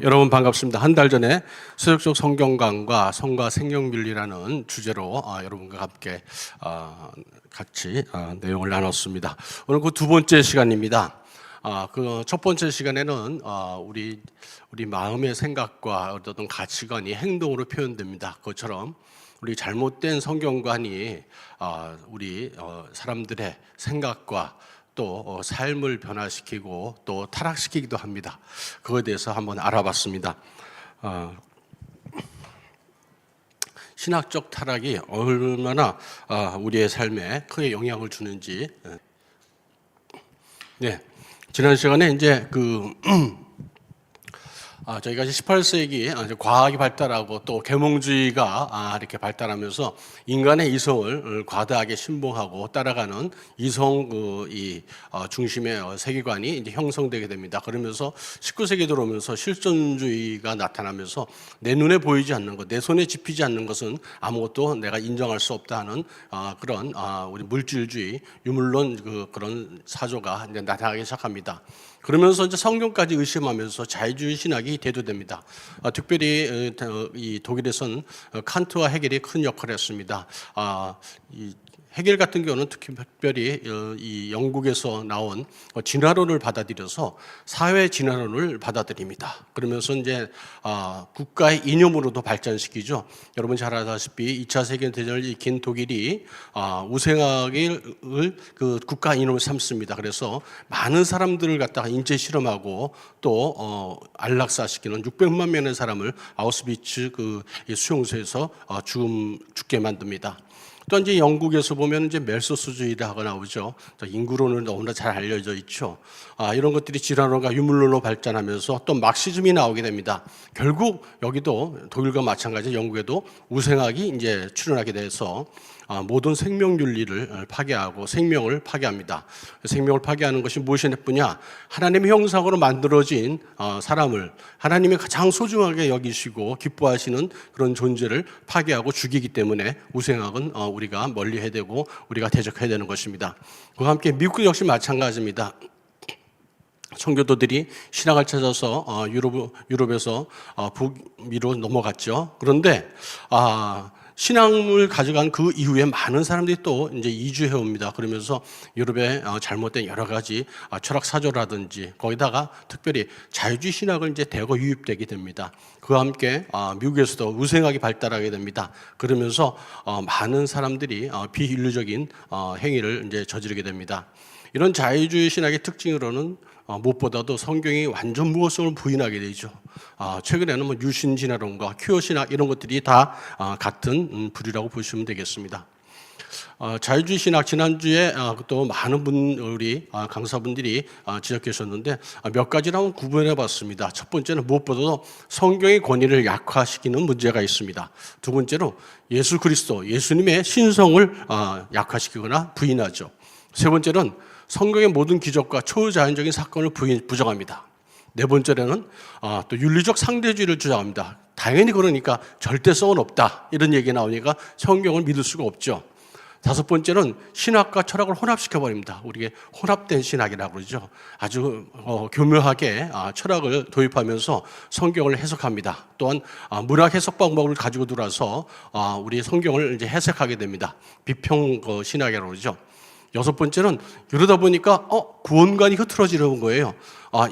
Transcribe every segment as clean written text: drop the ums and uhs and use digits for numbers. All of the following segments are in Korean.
여러분 반갑습니다. 한 달 전에 세속적 성경강과 성과 생명윤리라는 주제로 여러분과 함께 같이 내용을 나눴습니다. 오늘 그 두 번째 시간입니다. 그 첫 번째 시간에는 우리 마음의 생각과 어떤 가치관이 행동으로 표현됩니다. 그것처럼 우리 잘못된 성경관이 우리 사람들의 생각과 또 삶을 변화시키고 또 타락시키기도 합니다. 그거에 대해서 한번 알아봤습니다. 신학적 타락이 얼마나 우리의 삶에 크게 영향을 주는지. 네, 지난 시간에 이제 저희가 18세기 과학이 발달하고 또 계몽주의가 이렇게 발달하면서 인간의 이성을 과다하게 신봉하고 따라가는 이성 중심의 세계관이 이제 형성되게 됩니다. 그러면서 19세기 들어오면서 실존주의가 나타나면서 내 눈에 보이지 않는 것, 내 손에 집히지 않는 것은 아무것도 내가 인정할 수 없다 하는 그런 우리 물질주의, 유물론 그런 사조가 이제 나타나기 시작합니다. 그러면서 이제 성경까지 의심하면서 자유주의 신학이 대두됩니다. 특별히 이 독일에서는 칸트와 헤겔이 큰 역할을 했습니다. 헤겔 같은 경우는 특별히 이 영국에서 나온 진화론을 받아들여서 사회 진화론을 받아들입니다. 그러면서 이제 국가의 이념으로도 발전시키죠. 여러분 잘 아다시피 2차 세계대전을 익힌 독일이 우생학을 그 국가 이념을 삼습니다. 그래서 많은 사람들을 갖다가 인체 실험하고 또 안락사시키는 600만 명의 사람을 아우슈비츠 그 수용소에서 죽게 만듭니다. 또 이제 영국에서 보면 이제 멜소스주의라고 나오죠. 인구론은 너무나 잘 알려져 있죠. 이런 것들이 진화론과 유물론으로 발전하면서 또 막시즘이 나오게 됩니다. 결국 여기도 독일과 마찬가지 영국에도 우생학이 이제 출현하게 돼서 모든 생명윤리를 파괴하고 생명을 파괴합니다. 생명을 파괴하는 것이 무엇이 나쁘냐? 하나님의 형상으로 만들어진 사람을 하나님이 가장 소중하게 여기시고 기뻐하시는 그런 존재를 파괴하고 죽이기 때문에 우생학은 우리가 멀리해야 되고 우리가 대적해야 되는 것입니다. 그와 함께 미국 역시 마찬가지입니다. 청교도들이 신학을 찾아서 유럽에서 북미로 넘어갔죠. 그런데 신앙을 가져간 그 이후에 많은 사람들이 또 이제 이주해 옵니다. 그러면서 유럽의 잘못된 여러 가지 철학 사조라든지 거기다가 특별히 자유주의 신학을 이제 대거 유입되게 됩니다. 그와 함께 미국에서도 우생학이 발달하게 됩니다. 그러면서 많은 사람들이 비인류적인 행위를 이제 저지르게 됩니다. 이런 자유주의 신학의 특징으로는 무엇보다도 성경이 완전 무엇을 부인하게 되죠. 최근에는 뭐 유신진화론과 큐어신학 이런 것들이 다 같은 부류라고 보시면 되겠습니다. 자유주의 신학 지난주에 또 많은 우리 강사분들이 지적해 주셨는데 몇 가지를 한번 구분해 봤습니다. 첫 번째는 무엇보다도 성경의 권위를 약화시키는 문제가 있습니다. 두 번째로 예수 그리스도, 예수님의 신성을 약화시키거나 부인하죠. 세 번째는 성경의 모든 기적과 초자연적인 사건을 부정합니다. 네 번째로는 또 윤리적 상대주의를 주장합니다. 당연히 그러니까 절대성은 없다. 이런 얘기 나오니까 성경을 믿을 수가 없죠. 다섯 번째는 신학과 철학을 혼합시켜버립니다. 우리가 혼합된 신학이라고 그러죠. 아주 교묘하게 철학을 도입하면서 성경을 해석합니다. 또한 문학 해석 방법을 가지고 들어와서 우리 성경을 이제 해석하게 됩니다. 비평 신학이라고 그러죠. 여섯 번째는 이러다 보니까 구원관이 흐트러지는 거예요.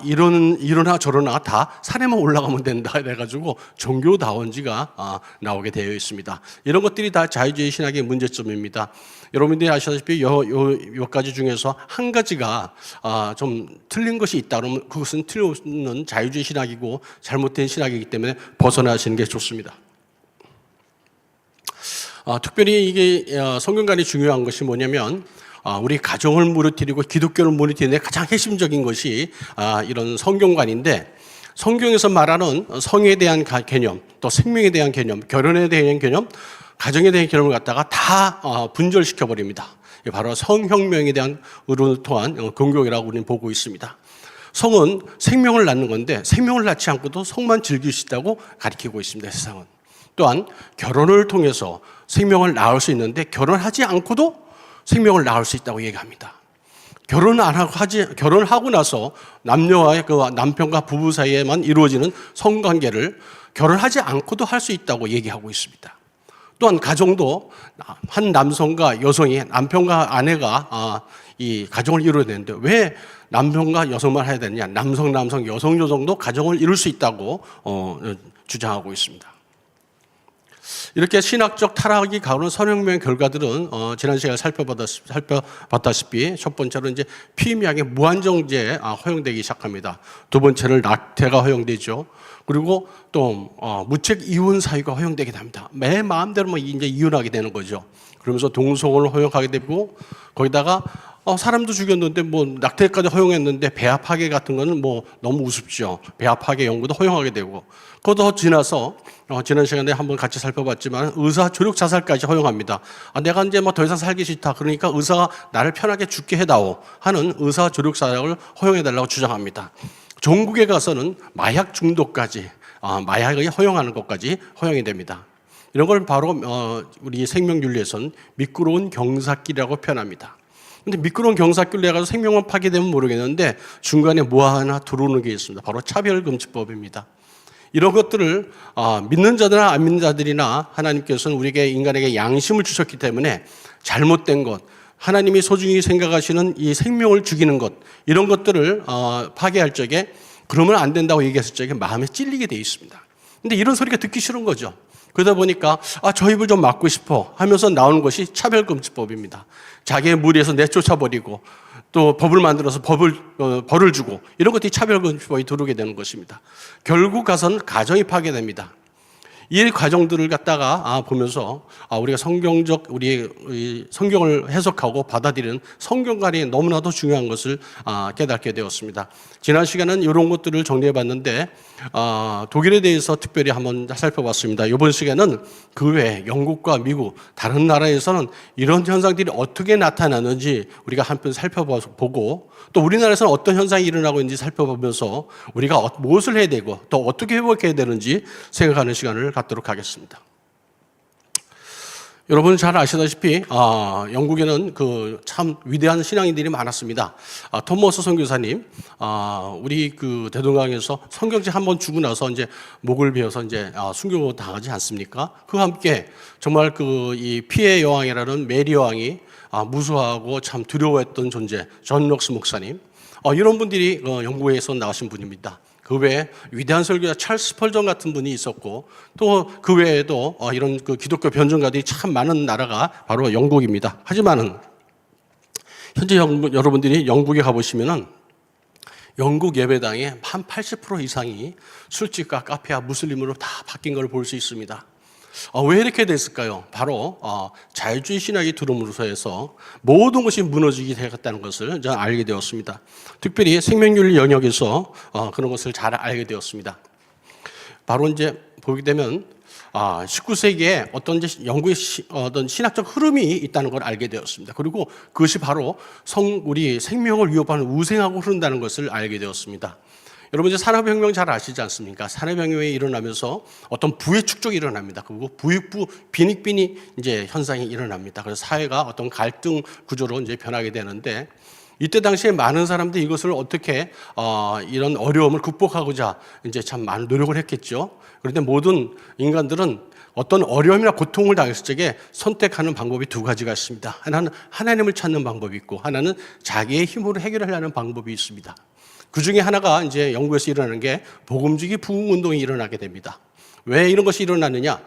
이러나 저러나 다 산에만 올라가면 된다 해가지고 종교다원지가 나오게 되어 있습니다. 이런 것들이 다 자유주의 신학의 문제점입니다. 여러분들이 아시다시피 몇 가지 중에서 한 가지가 좀 틀린 것이 있다 그러면 그것은 틀림없는 자유주의 신학이고 잘못된 신학이기 때문에 벗어나시는 게 좋습니다. 특별히 이게 성경관이 중요한 것이 뭐냐면 우리 가정을 무너뜨리고 기독교를 무너뜨리는 가장 핵심적인 것이 이런 성경관인데 성경에서 말하는 성에 대한 개념, 또 생명에 대한 개념, 결혼에 대한 개념, 가정에 대한 개념을 갖다가 다 분절시켜 버립니다. 바로 성혁명에 대한 의론을 통한 공격이라고 우리는 보고 있습니다. 성은 생명을 낳는 건데 생명을 낳지 않고도 성만 즐길 수 있다고 가르치고 있습니다. 세상은. 또한 결혼을 통해서 생명을 낳을 수 있는데 결혼하지 않고도 생명을 낳을 수 있다고 얘기합니다. 결혼하고 나서 남녀와의 그 남편과 부부 사이에만 이루어지는 성관계를 결혼하지 않고도 할 수 있다고 얘기하고 있습니다. 또한 가정도 한 남성과 여성이, 남편과 아내가 이 가정을 이루어야 되는데 왜 남편과 여성만 해야 되느냐? 남성, 여성도 가정을 이룰 수 있다고 주장하고 있습니다. 이렇게 신학적 타락이 가오는 선혁명의 결과들은 지난 시간에 살펴봤다시피 첫 번째로 이제 피임약의 무한정제 허용되기 시작합니다. 두 번째로 낙태가 허용되죠. 그리고 또 무책 이혼 사유가 허용되게 됩니다. 매 마음대로 이제 이혼하게 되는 거죠. 그러면서 동성혼을 허용하게 되고 거기다가 사람도 죽였는데 뭐 낙태까지 허용했는데 배합학계 같은 거는 뭐 너무 우습죠. 배합학계 연구도 허용하게 되고 그것도 지나서 지난 시간에 한번 같이 살펴봤지만 의사 조력 자살까지 허용합니다. 내가 이제 뭐 더 이상 살기 싫다. 그러니까 의사가 나를 편하게 죽게 해다오 하는 의사 조력 자살을 허용해달라고 주장합니다. 종국에 가서는 마약 중독까지 마약을 허용하는 것까지 허용이 됩니다. 이런 걸 바로 우리 생명윤리에서는 미끄러운 경사길이라고 표현합니다. 근데 미끄러운 경사길로 해가지고 생명만 파괴되면 모르겠는데 중간에 뭐 하나 들어오는 게 있습니다. 바로 차별금지법입니다. 이런 것들을 믿는 자들이나 안 믿는 자들이나 하나님께서는 우리에게 인간에게 양심을 주셨기 때문에 잘못된 것, 하나님이 소중히 생각하시는 이 생명을 죽이는 것 이런 것들을 파괴할 적에 그러면 안 된다고 얘기했을 적에 마음에 찔리게 돼 있습니다. 근데 이런 소리가 듣기 싫은 거죠. 그러다 보니까 저 입을 좀 막고 싶어 하면서 나오는 것이 차별금지법입니다. 자기의 무리에서 내쫓아버리고 또 법을 만들어서 벌을 주고 이런 것들이 차별금지법이 들어오게 되는 것입니다. 결국 가서는 가정이 파괴됩니다. 이 과정들을 갖다가 보면서 우리가 우리 성경을 해석하고 받아들이는 성경관이 너무나도 중요한 것을 깨닫게 되었습니다. 지난 시간은 이런 것들을 정리해 봤는데 독일에 대해서 특별히 한번 살펴봤습니다. 이번 시간은 그 외에 영국과 미국 다른 나라에서는 이런 현상들이 어떻게 나타나는지 우리가 한편 살펴보고 또 우리나라에서는 어떤 현상이 일어나고 있는지 살펴보면서 우리가 무엇을 해야 되고 또 어떻게 회복해야 되는지 생각하는 시간을 갖도록 하겠습니다. 여러분 잘 아시다시피 영국에는 그 참 위대한 신앙인들이 많았습니다. 토머스 선교사님, 우리 그 대동강에서 성경책 한번 주고 나서 이제 목을 베어서 이제 순교 당하지 않습니까? 그와 함께 정말 그 이 피해 여왕이라는 메리 여왕이 무수하고 참 두려워했던 존재 존 록스 목사님, 이런 분들이 영국에서 나오신 분입니다. 그 외에 위대한 설교자 찰스 스펄전 같은 분이 있었고 또 그 외에도 이런 그 기독교 변증가들이 참 많은 나라가 바로 영국입니다. 하지만은 현재 여러분들이 영국에 가보시면은 영국 예배당의 한 80% 이상이 술집과 카페와 무슬림으로 다 바뀐 걸 볼 수 있습니다. 왜 이렇게 됐을까요? 바로 자유주의 신학이 들어옴으로써 해서 모든 것이 무너지게 되었다는 것을 저는 알게 되었습니다. 특별히 생명윤리 영역에서 그런 것을 잘 알게 되었습니다. 바로 이제 보게 되면 19세기에 어떤 영국의 어떤 신학적 흐름이 있다는 걸 알게 되었습니다. 그리고 그것이 바로 우리 생명을 위협하는 우생하고 흐른다는 것을 알게 되었습니다. 여러분 이제 산업혁명 잘 아시지 않습니까? 산업혁명이 일어나면서 어떤 부의 축적이 일어납니다. 그리고 부익부 빈익빈이 이제 현상이 일어납니다. 그래서 사회가 어떤 갈등 구조로 이제 변하게 되는데 이때 당시에 많은 사람들이 이것을 어떻게 이런 어려움을 극복하고자 이제 참 많은 노력을 했겠죠. 그런데 모든 인간들은 어떤 어려움이나 고통을 당했을 적에 선택하는 방법이 두 가지가 있습니다. 하나는 하나님을 찾는 방법이 있고 하나는 자기의 힘으로 해결하려는 방법이 있습니다. 그 중에 하나가 이제 영국에서 일어나는 게 복음주의 부흥운동이 일어나게 됩니다. 왜 이런 것이 일어나느냐?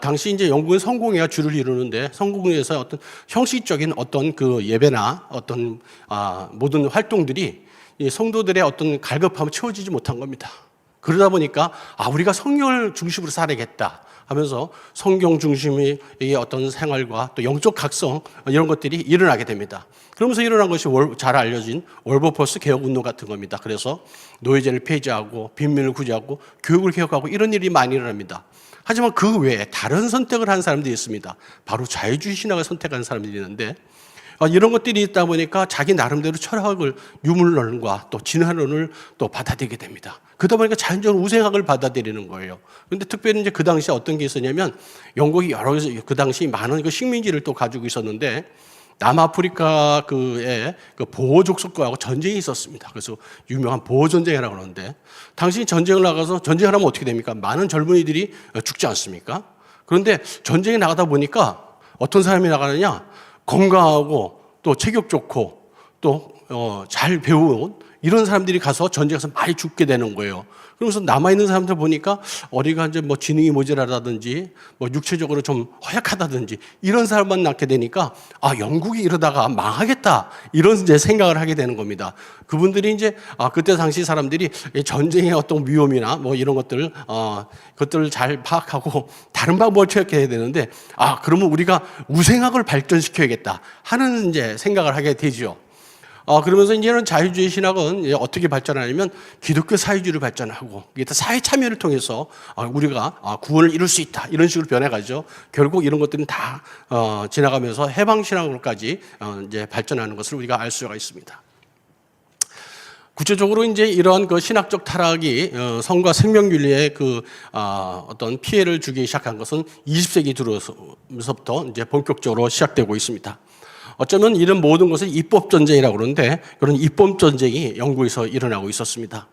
당시 이제 영국은 성공회가 주를 이루는데 성공회에서 어떤 형식적인 어떤 그 예배나 어떤 모든 활동들이 이 성도들의 어떤 갈급함을 채워지지 못한 겁니다. 그러다 보니까 우리가 성경을 중심으로 살아야겠다 하면서 성경 중심의 어떤 생활과 또 영적 각성 이런 것들이 일어나게 됩니다. 그러면서 일어난 것이 잘 알려진 월버퍼스 개혁운동 같은 겁니다. 그래서 노예제를 폐지하고 빈민을 구제하고 교육을 개혁하고 이런 일이 많이 일어납니다. 하지만 그 외에 다른 선택을 한 사람들이 있습니다. 바로 자유주의 신학을 선택한 사람들이 있는데 이런 것들이 있다 보니까 자기 나름대로 철학을 유물론과 또 진화론을 또 받아들이게 됩니다. 그러다 보니까 자연적으로 우생학을 받아들이는 거예요. 그런데 특별히 이제 그 당시에 어떤 게 있었냐면 영국이 여러 그 당시 많은 그 식민지를 또 가지고 있었는데 남아프리카 그의 그 보호족속과하고 전쟁이 있었습니다. 그래서 유명한 보호전쟁이라고 그러는데, 당신이 전쟁을 나가서 전쟁을 하면 어떻게 됩니까? 많은 젊은이들이 죽지 않습니까? 그런데 전쟁에 나가다 보니까 어떤 사람이 나가느냐? 건강하고 또 체격 좋고 또 잘 배운 이런 사람들이 가서 전쟁에서 많이 죽게 되는 거예요. 그러면서 남아있는 사람들 보니까 어디가 이제 뭐 지능이 모자라다든지 뭐 육체적으로 좀 허약하다든지 이런 사람만 낳게 되니까 영국이 이러다가 망하겠다 이런 이제 생각을 하게 되는 겁니다. 그분들이 이제 그때 당시 사람들이 전쟁의 어떤 위험이나 뭐 이런 것들을 잘 파악하고 다른 방법을 취해야 되는데 그러면 우리가 우생학을 발전시켜야겠다 하는 이제 생각을 하게 되죠. 그러면서 이제는 자유주의 신학은 이제 어떻게 발전하냐면 기독교 사회주의를 발전하고 사회 참여를 통해서 우리가 구원을 이룰 수 있다 이런 식으로 변해가죠. 결국 이런 것들은 다 지나가면서 해방 신학으로까지 이제 발전하는 것을 우리가 알 수가 있습니다. 구체적으로 이제 이러한 그 신학적 타락이 성과 생명윤리에 어떤 피해를 주기 시작한 것은 20세기 들어서부터 이제 본격적으로 시작되고 있습니다. 어쩌면 이런 모든 것을 입법전쟁이라고 그러는데 그런 입법전쟁이 영국에서 일어나고 있었습니다.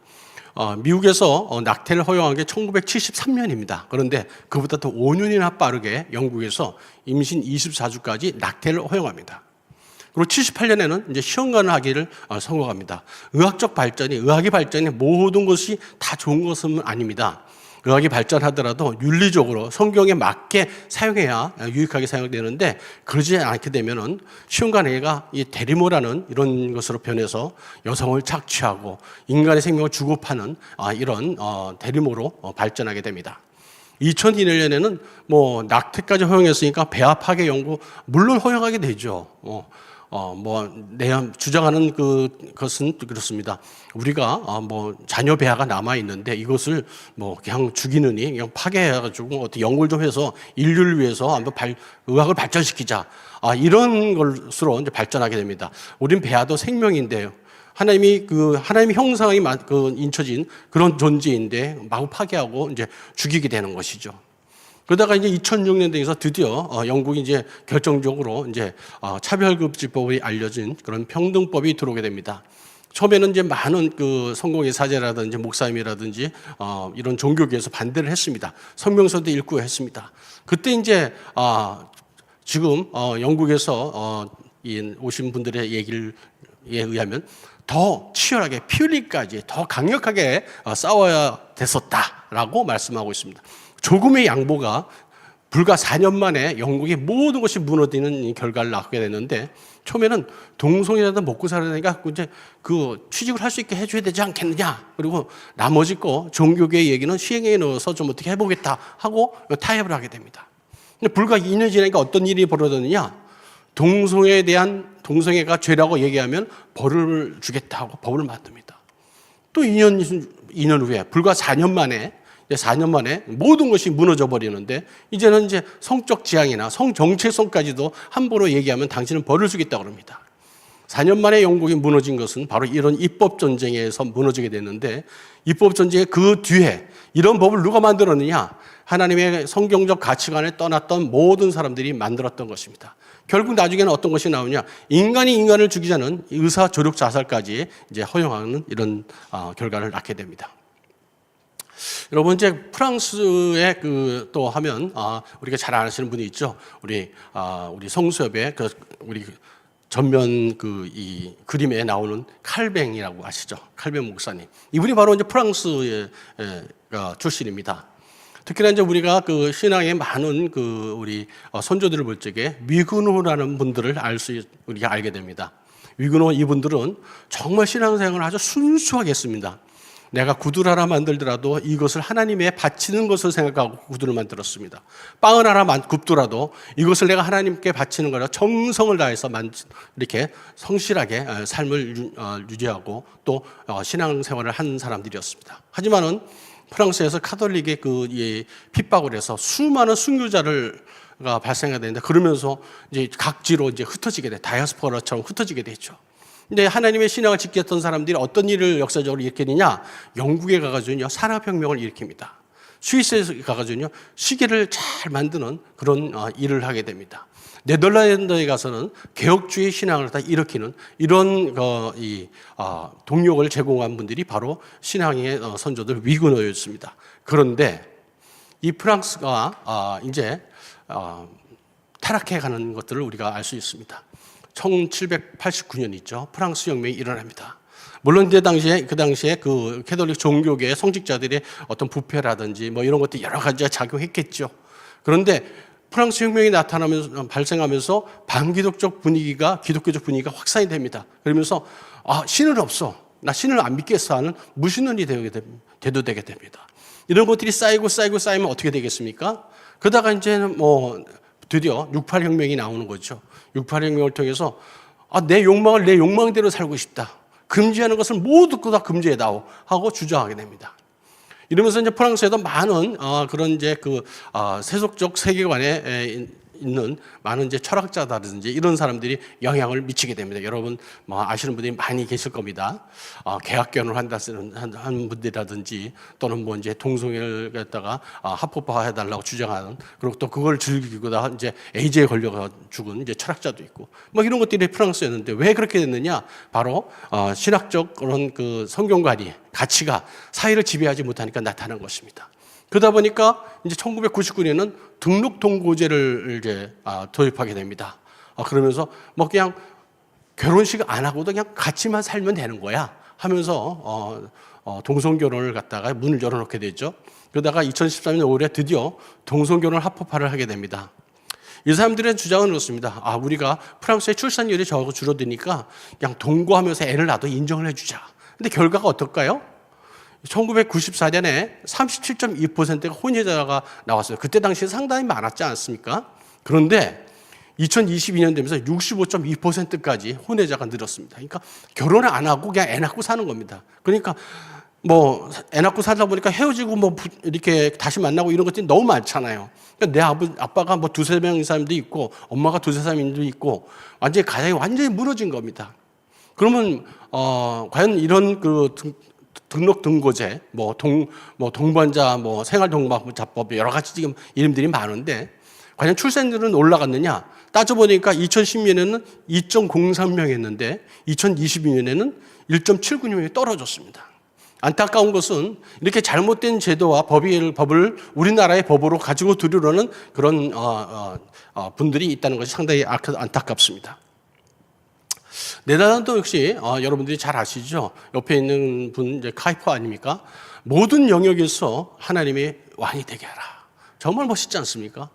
미국에서 낙태를 허용한 게 1973년입니다. 그런데 그보다 더 5년이나 빠르게 영국에서 임신 24주까지 낙태를 허용합니다. 그리고 78년에는 이제 시험관을 하기를 선고합니다. 의학이 발전이 모든 것이 다 좋은 것은 아닙니다. 의학이 발전하더라도 윤리적으로 성경에 맞게 사용해야 유익하게 사용되는데 그러지 않게 되면은 시험관계가 이 대리모라는 이런 것으로 변해서 여성을 착취하고 인간의 생명을 주고 파는 이런 대리모로 발전하게 됩니다. 2001년에는 뭐 낙태까지 허용했으니까 배아 파괴 연구 물론 허용하게 되죠. 내가 주장하는 그것은 그렇습니다. 우리가 뭐 자녀 배아가 남아 있는데 이것을 뭐 그냥 죽이느니 그냥 파괴해가지고 어떻게 연구를 좀 해서 인류를 위해서 한번 의학을 발전시키자. 이런 것으로 이제 발전하게 됩니다. 우린 배아도 생명인데요. 하나님의 형상이 인쳐진 그런 존재인데 마구 파괴하고 이제 죽이게 되는 것이죠. 그러다가 이제 2006년대에서 드디어 영국이 이제 결정적으로 이제 차별급지법이 알려진 그런 평등법이 들어오게 됩니다. 처음에는 이제 많은 성공의 사제라든지 목사님이라든지 이런 종교계에서 반대를 했습니다. 성명서도 읽고 했습니다. 그때 이제 지금 영국에서 오신 분들의 얘기에 의하면 더 치열하게 피 흘리기까지 더 강력하게 싸워야 됐었다라고 말씀하고 있습니다. 조금의 양보가 불과 4년 만에 영국의 모든 것이 무너지는 결과를 낳게 됐는데 처음에는 동성이라도 먹고 살아야 되니까 이제 취직을 할 수 있게 해줘야 되지 않겠느냐. 그리고 나머지 종교계의 얘기는 시행에 넣어서 좀 어떻게 해보겠다 하고 타협을 하게 됩니다. 근데 불과 2년 지나니까 어떤 일이 벌어졌느냐. 동성애가 죄라고 얘기하면 벌을 주겠다고 법을 만듭니다. 또 2년 후에 불과 4년 만에 모든 것이 무너져 버리는데 이제는 이제 성적 지향이나 성 정체성까지도 함부로 얘기하면 당신은 벌을 주겠다고 합니다. 4년 만에 영국이 무너진 것은 바로 이런 입법 전쟁에서 무너지게 됐는데 입법 전쟁의 그 뒤에 이런 법을 누가 만들었느냐? 하나님의 성경적 가치관을 떠났던 모든 사람들이 만들었던 것입니다. 결국 나중에는 어떤 것이 나오냐? 인간이 인간을 죽이자는 의사 조력 자살까지 이제 허용하는 이런 결과를 낳게 됩니다. 여러분 이제 프랑스에 또 하면 우리가 잘 아시는 분이 있죠. 우리 성수협의 우리 전면 이 그림에 나오는 칼뱅이라고 아시죠? 칼뱅 목사님. 이분이 바로 이제 프랑스의 출신입니다. 특히나 이제 우리가 신앙의 많은 우리 선조들을 볼 적에 위근호라는 분들을 우리가 알게 됩니다. 위근호 이분들은 정말 신앙생활을 아주 순수하게 했습니다. 내가 구두를 하나 만들더라도 이것을 하나님에 바치는 것을 생각하고 구두를 만들었습니다. 빵을 하나 굽더라도 이것을 내가 하나님께 바치는 거라 정성을 다해서 이렇게 성실하게 삶을 유지하고 또 신앙생활을 한 사람들이었습니다. 하지만은 프랑스에서 카톨릭의 핍박을 해서 수많은 순교자가 발생하게 되는데 그러면서 이제 각지로 이제 다이아스포라처럼 흩어지게 됐죠. 근데 하나님의 신앙을 지켰던 사람들이 어떤 일을 역사적으로 일으키느냐? 영국에 가가지고요 산업혁명을 일으킵니다. 스위스에 가가지고요 시계를 잘 만드는 그런 일을 하게 됩니다. 네덜란드에 가서는 개혁주의 신앙을 다 일으키는 이런 동력을 제공한 분들이 바로 신앙의 선조들 위그너였습니다. 그런데 이 프랑스가 이제 타락해가는 것들을 우리가 알 수 있습니다. 1789년 있죠. 프랑스 혁명이 일어납니다. 물론 그 당시에 그 캐톨릭 종교계의 성직자들의 어떤 부패라든지 뭐 이런 것들이 여러 가지가 작용했겠죠. 그런데 프랑스 혁명이 발생하면서 반기독적 분위기가, 기독교적 분위기가 확산이 됩니다. 그러면서 신은 없어, 나 신을 안 믿겠어 하는 무신론이 되도 되게 됩니다. 이런 것들이 쌓이면 어떻게 되겠습니까? 그러다가 이제는 드디어 68혁명이 나오는 거죠. 68혁명을 통해서 내 욕망을 내 욕망대로 살고 싶다. 금지하는 것을 모두 다 금지해다오 하고 주장하게 됩니다. 이러면서 이제 프랑스에도 많은 그런 이제 세속적 세계관에 있는 많은 이제 철학자다든지 이런 사람들이 영향을 미치게 됩니다. 여러분 아시는 분들이 많이 계실 겁니다. 개학견을 한 분들이라든지 또는 이제 동성애를 갖다가 합법화해달라고 주장하는, 그리고 또 그걸 즐기고다 이제 에이즈에 걸려가 죽은 이제 철학자도 있고 이런 것들이 프랑스였는데 왜 그렇게 됐느냐? 바로 신학적 그런 그 성경관이 가치가 사회를 지배하지 못하니까 나타난 것입니다. 그러다 보니까 이제 1999년은 등록동거제를 이제 도입하게 됩니다. 그러면서 그냥 결혼식 안 하고도 그냥 같이만 살면 되는 거야 하면서 동성결혼을 갖다가 문을 열어놓게 되죠. 그러다가 2013년 5월에 드디어 동성결혼 합법화를 하게 됩니다. 이 사람들의 주장은 그렇습니다. 우리가 프랑스의 출산율이 줄어드니까 그냥 동거하면서 애를 낳아도 인정을 해주자. 근데 결과가 어떨까요? 1994년에 37.2%가 혼외자가 나왔어요. 그때 당시에 상당히 많았지 않습니까? 그런데 2022년 되면서 65.2%까지 혼외자가 늘었습니다. 그러니까 결혼을 안 하고 그냥 애 낳고 사는 겁니다. 그러니까 애 낳고 살다 보니까 헤어지고 이렇게 다시 만나고 이런 것들이 너무 많잖아요. 그러니까 내 아빠가 두세 명인 사람도 있고 엄마가 두세 사람도 있고 가정이 완전히 무너진 겁니다. 그러면 과연 이런 등록등고제, 동반자, 생활동반자법 여러 가지 지금 이름들이 많은데 과연 출생률은 올라갔느냐? 따져보니까 2010년에는 2.03명이었는데 2022년에는 1.79명이 떨어졌습니다. 안타까운 것은 이렇게 잘못된 제도와 법을 우리나라의 법으로 가지고 들으려는 그런 분들이 있다는 것이 상당히 안타깝습니다. 네덜란드 역시 여러분들이 잘 아시죠? 옆에 있는 분 이제 카이퍼 아닙니까? 모든 영역에서 하나님의 왕이 되게 하라. 정말 멋있지 않습니까?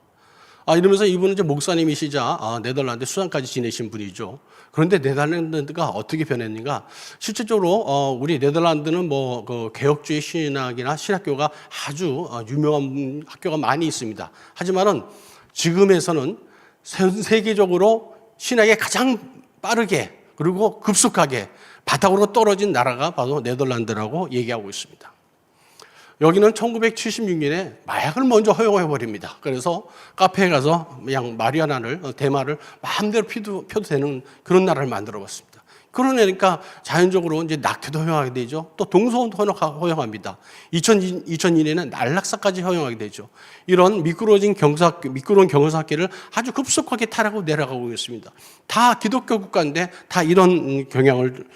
이러면서 이분은 이제 목사님이시자 네덜란드 수상까지 지내신 분이죠. 그런데 네덜란드가 어떻게 변했는가? 실질적으로 우리 네덜란드는 그 개혁주의 신학이나 신학교가 아주 유명한 학교가 많이 있습니다. 하지만은 지금에서는 세계적으로 신학에 가장 빠르게 그리고 급속하게 바닥으로 떨어진 나라가 바로 네덜란드라고 얘기하고 있습니다. 여기는 1976년에 마약을 먼저 허용해 버립니다. 그래서 카페에 가서 그냥 마리아나를 대마를 마음대로 펴도 되는 그런 나라를 만들어 봤습니다. 그러니까 자연적으로 이제 낙태도 허용하게 되죠. 또 동성혼도 허용합니다. 2002년에는 안락사까지 허용하게 되죠. 이런 미끄러운 경사학계를 아주 급속하게 타라고 내려가고 있습니다. 다 기독교 국가인데 다 이런 경향을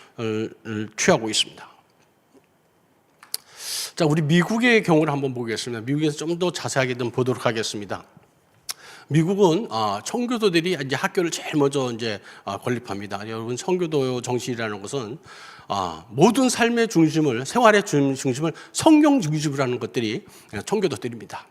취하고 있습니다. 자, 우리 미국의 경우를 한번 보겠습니다. 미국에서 좀 더 자세하게 좀 보도록 하겠습니다. 미국은 청교도들이 이제 학교를 제일 먼저 이제 건립합니다. 여러분, 청교도 정신이라는 것은 모든 삶의 중심을, 생활의 중심을 성경 중심으로 하는 것들이 청교도들입니다.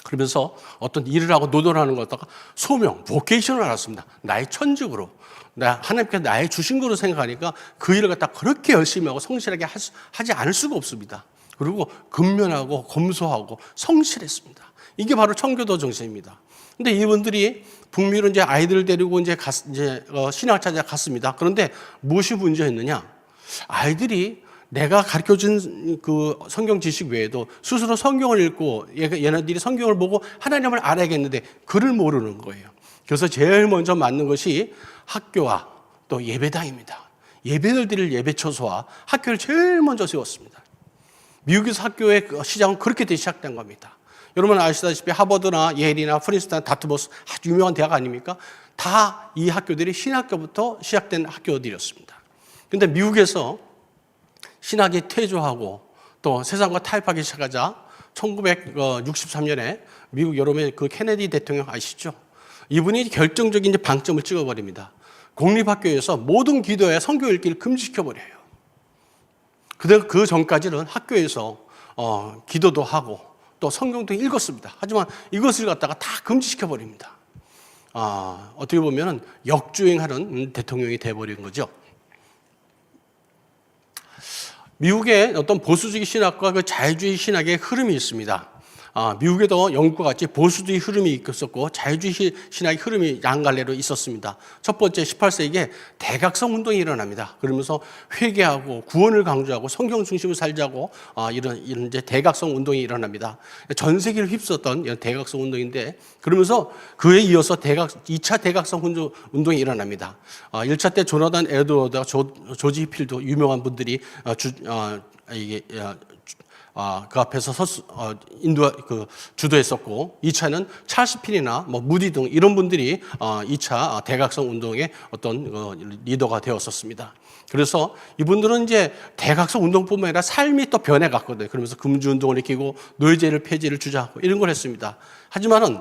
그러면서 어떤 일을 하고 노동을 하는 것다가 소명, 보케이션을 알았습니다. 나의 천직으로, 하나님께서 나의 주신 거로 생각하니까 그 일을 갖다 그렇게 열심히 하고 성실하게 하지 않을 수가 없습니다. 그리고 근면하고 검소하고 성실했습니다. 이게 바로 청교도 정신입니다. 근데 이분들이 북미로 이제 아이들을 데리고 이제 신학을 찾아 갔습니다. 그런데 무엇이 문제였느냐? 아이들이 내가 가르쳐준 그 성경 지식 외에도 스스로 성경을 읽고 얘네들이 성경을 보고 하나님을 알아야겠는데 글을 모르는 거예요. 그래서 제일 먼저 맞는 것이 학교와 또 예배당입니다. 예배를 드릴 예배처소와 학교를 제일 먼저 세웠습니다. 미국에서 학교의 시작은 그렇게 시작된 겁니다. 여러분 아시다시피 하버드나 예일이나 프린스턴, 다트버스 아주 유명한 대학 아닙니까? 다 이 학교들이 신학교부터 시작된 학교들이었습니다. 그런데 미국에서 신학이 퇴조하고 또 세상과 타협하기 시작하자 1963년에 미국 여름에 그 케네디 대통령 아시죠? 이분이 결정적인 이제 방점을 찍어버립니다. 공립학교에서 모든 기도에 성경 읽기를 금지시켜버려요. 그 전까지는 학교에서 기도도 하고 또 성경도 읽었습니다. 하지만 이것을 갖다가 다 금지시켜버립니다. 어떻게 보면 역주행하는 대통령이 돼버린 거죠. 미국의 어떤 보수주의 신학과 그 자유주의 신학의 흐름이 있습니다. 미국에도 영국과 같이 보수주의 흐름이 있었고 자유주의 신학의 흐름이 양갈래로 있었습니다. 첫 번째 18세기에 대각성 운동이 일어납니다. 그러면서 회개하고 구원을 강조하고 성경 중심으로 살자고 이런 이제 대각성 운동이 일어납니다. 전 세계를 휩쓸었던 이런 대각성 운동인데 그러면서 그에 이어서 2차 대각성 운동이 일어납니다. 1차 때 조나단 에드워드와 조지 필도 유명한 분들이 그 앞에서 주도했었고, 2차는 찰스 필이나 무디 등 이런 분들이 2차 대각성 운동의 어떤 리더가 되었었습니다. 그래서 이분들은 이제 대각성 운동뿐만 아니라 삶이 또 변해갔거든요. 그러면서 금주운동을 일으키고 노예제를 폐지를 주장하고 이런 걸 했습니다. 하지만은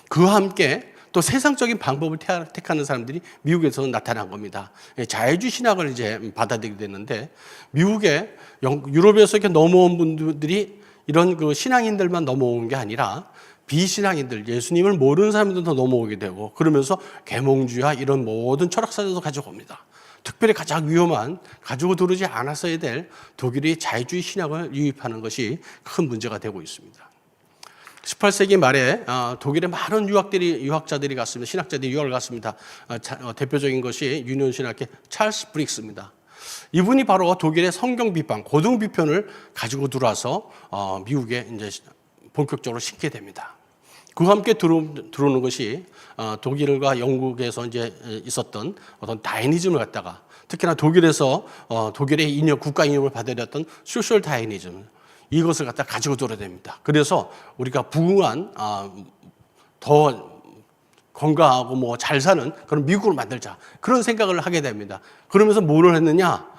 그와 함께 또 세상적인 방법을 택하는 사람들이 미국에서는 나타난 겁니다. 자유주의 신학을 이제 받아들이게 됐는데 미국에 유럽에서 이렇게 넘어온 분들이 이런 그 신앙인들만 넘어온 게 아니라 비신앙인들, 예수님을 모르는 사람들도 넘어오게 되고 그러면서 계몽주의와 이런 모든 철학사들도 가져옵니다. 특별히 가장 위험한 가지고 들어오지 않았어야 될 독일의 자유주의 신학을 유입하는 것이 큰 문제가 되고 있습니다. 18세기 말에 독일에 많은 유학자들이 갔습니다. 신학자들이 유학을 갔습니다. 대표적인 것이 유년 신학계 찰스 브릭스입니다. 이분이 바로 독일의 성경 비판, 고등 비편을 가지고 들어와서 미국에 이제 본격적으로 심게 됩니다. 그와 함께 들어오는 것이 독일과 영국에서 이제 있었던 어떤 다이니즘을 갖다가 특히나 독일에서 독일의 국가 인용을 받아들였던 소셜 다이니즘 이것을 갖다 가지고 들어야 됩니다. 그래서 우리가 부흥한 더 건강하고 잘 사는 그런 미국을 만들자 그런 생각을 하게 됩니다. 그러면서 뭐를 했느냐?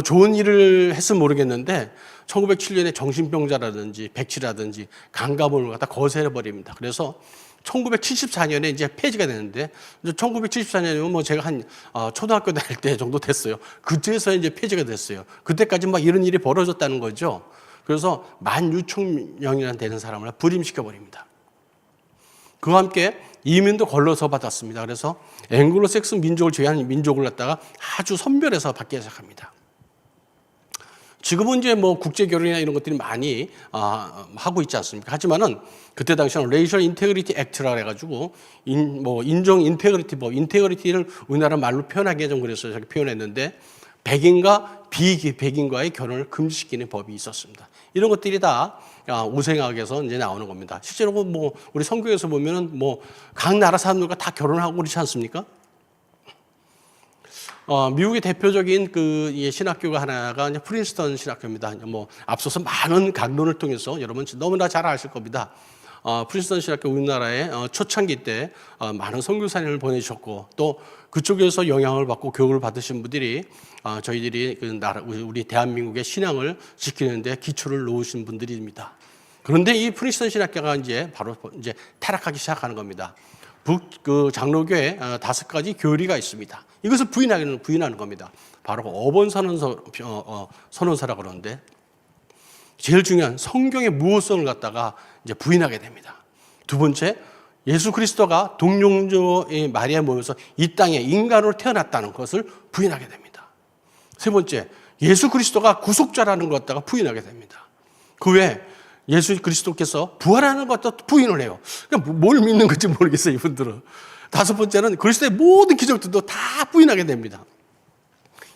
좋은 일을 했으면 모르겠는데 1907년에 정신병자라든지 백치라든지 강간을 갖다 거세해 버립니다. 그래서 1974년에 이제 폐지가 되는데 1974년이면 제가 한 초등학교 다닐 때 정도 됐어요. 그때서 이제 폐지가 됐어요. 그때까지 이런 일이 벌어졌다는 거죠. 그래서 16,000명이나 되는 사람을 불임시켜 버립니다. 그와 함께 이민도 걸러서 받았습니다. 그래서 앵글로색스 민족을 제외한 민족을 갖다가 아주 선별해서 받기 시작합니다. 지금은 이제 국제 결혼이나 이런 것들이 많이 하고 있지 않습니까? 하지만은 그때 당시에는 레이셜 인테그리티 액트라 해가지고 인종 인테그리티법, 인테그리티를 우리나라 말로 표현하기가 좀 그래서 저렇게 표현했는데 백인과 비백인과의 결혼을 금지시키는 법이 있었습니다. 이런 것들이 다 우생학에서 이제 나오는 겁니다. 실제로 우리 성경에서 보면은 각 나라 사람들과 다 결혼하고 그렇지 않습니까? 미국의 대표적인 그 신학교가 하나가 이제 프린스턴 신학교입니다. 앞서서 많은 강론을 통해서 여러분 너무나 잘 아실 겁니다. 프린스턴 신학교 우리나라에 초창기 때 많은 선교사님을 보내주셨고 또 그쪽에서 영향을 받고 교육을 받으신 분들이 저희들이 우리 대한민국의 신앙을 지키는데 기초를 놓으신 분들입니다. 그런데 이 프린스턴 신학교가 바로 타락하기 시작하는 겁니다. 그 장로교에 5가지 교리가 있습니다. 이것을 부인하는 겁니다. 바로 어번 선언서라고 그러는데 제일 중요한 성경의 무호성을 갖다가 이제 부인하게 됩니다. 두 번째, 예수 그리스도가 동용조의 마리아에 모여서 이 땅에 인간으로 태어났다는 것을 부인하게 됩니다. 세 번째, 예수 그리스도가 구속자라는 것 갖다가 부인하게 됩니다. 그 외에 예수 그리스도께서 부활하는 것도 부인을 해요. 그러니까 뭘 믿는 건지 모르겠어요, 이분들은. 다섯 번째는 그리스도의 모든 기적들도 다 부인하게 됩니다.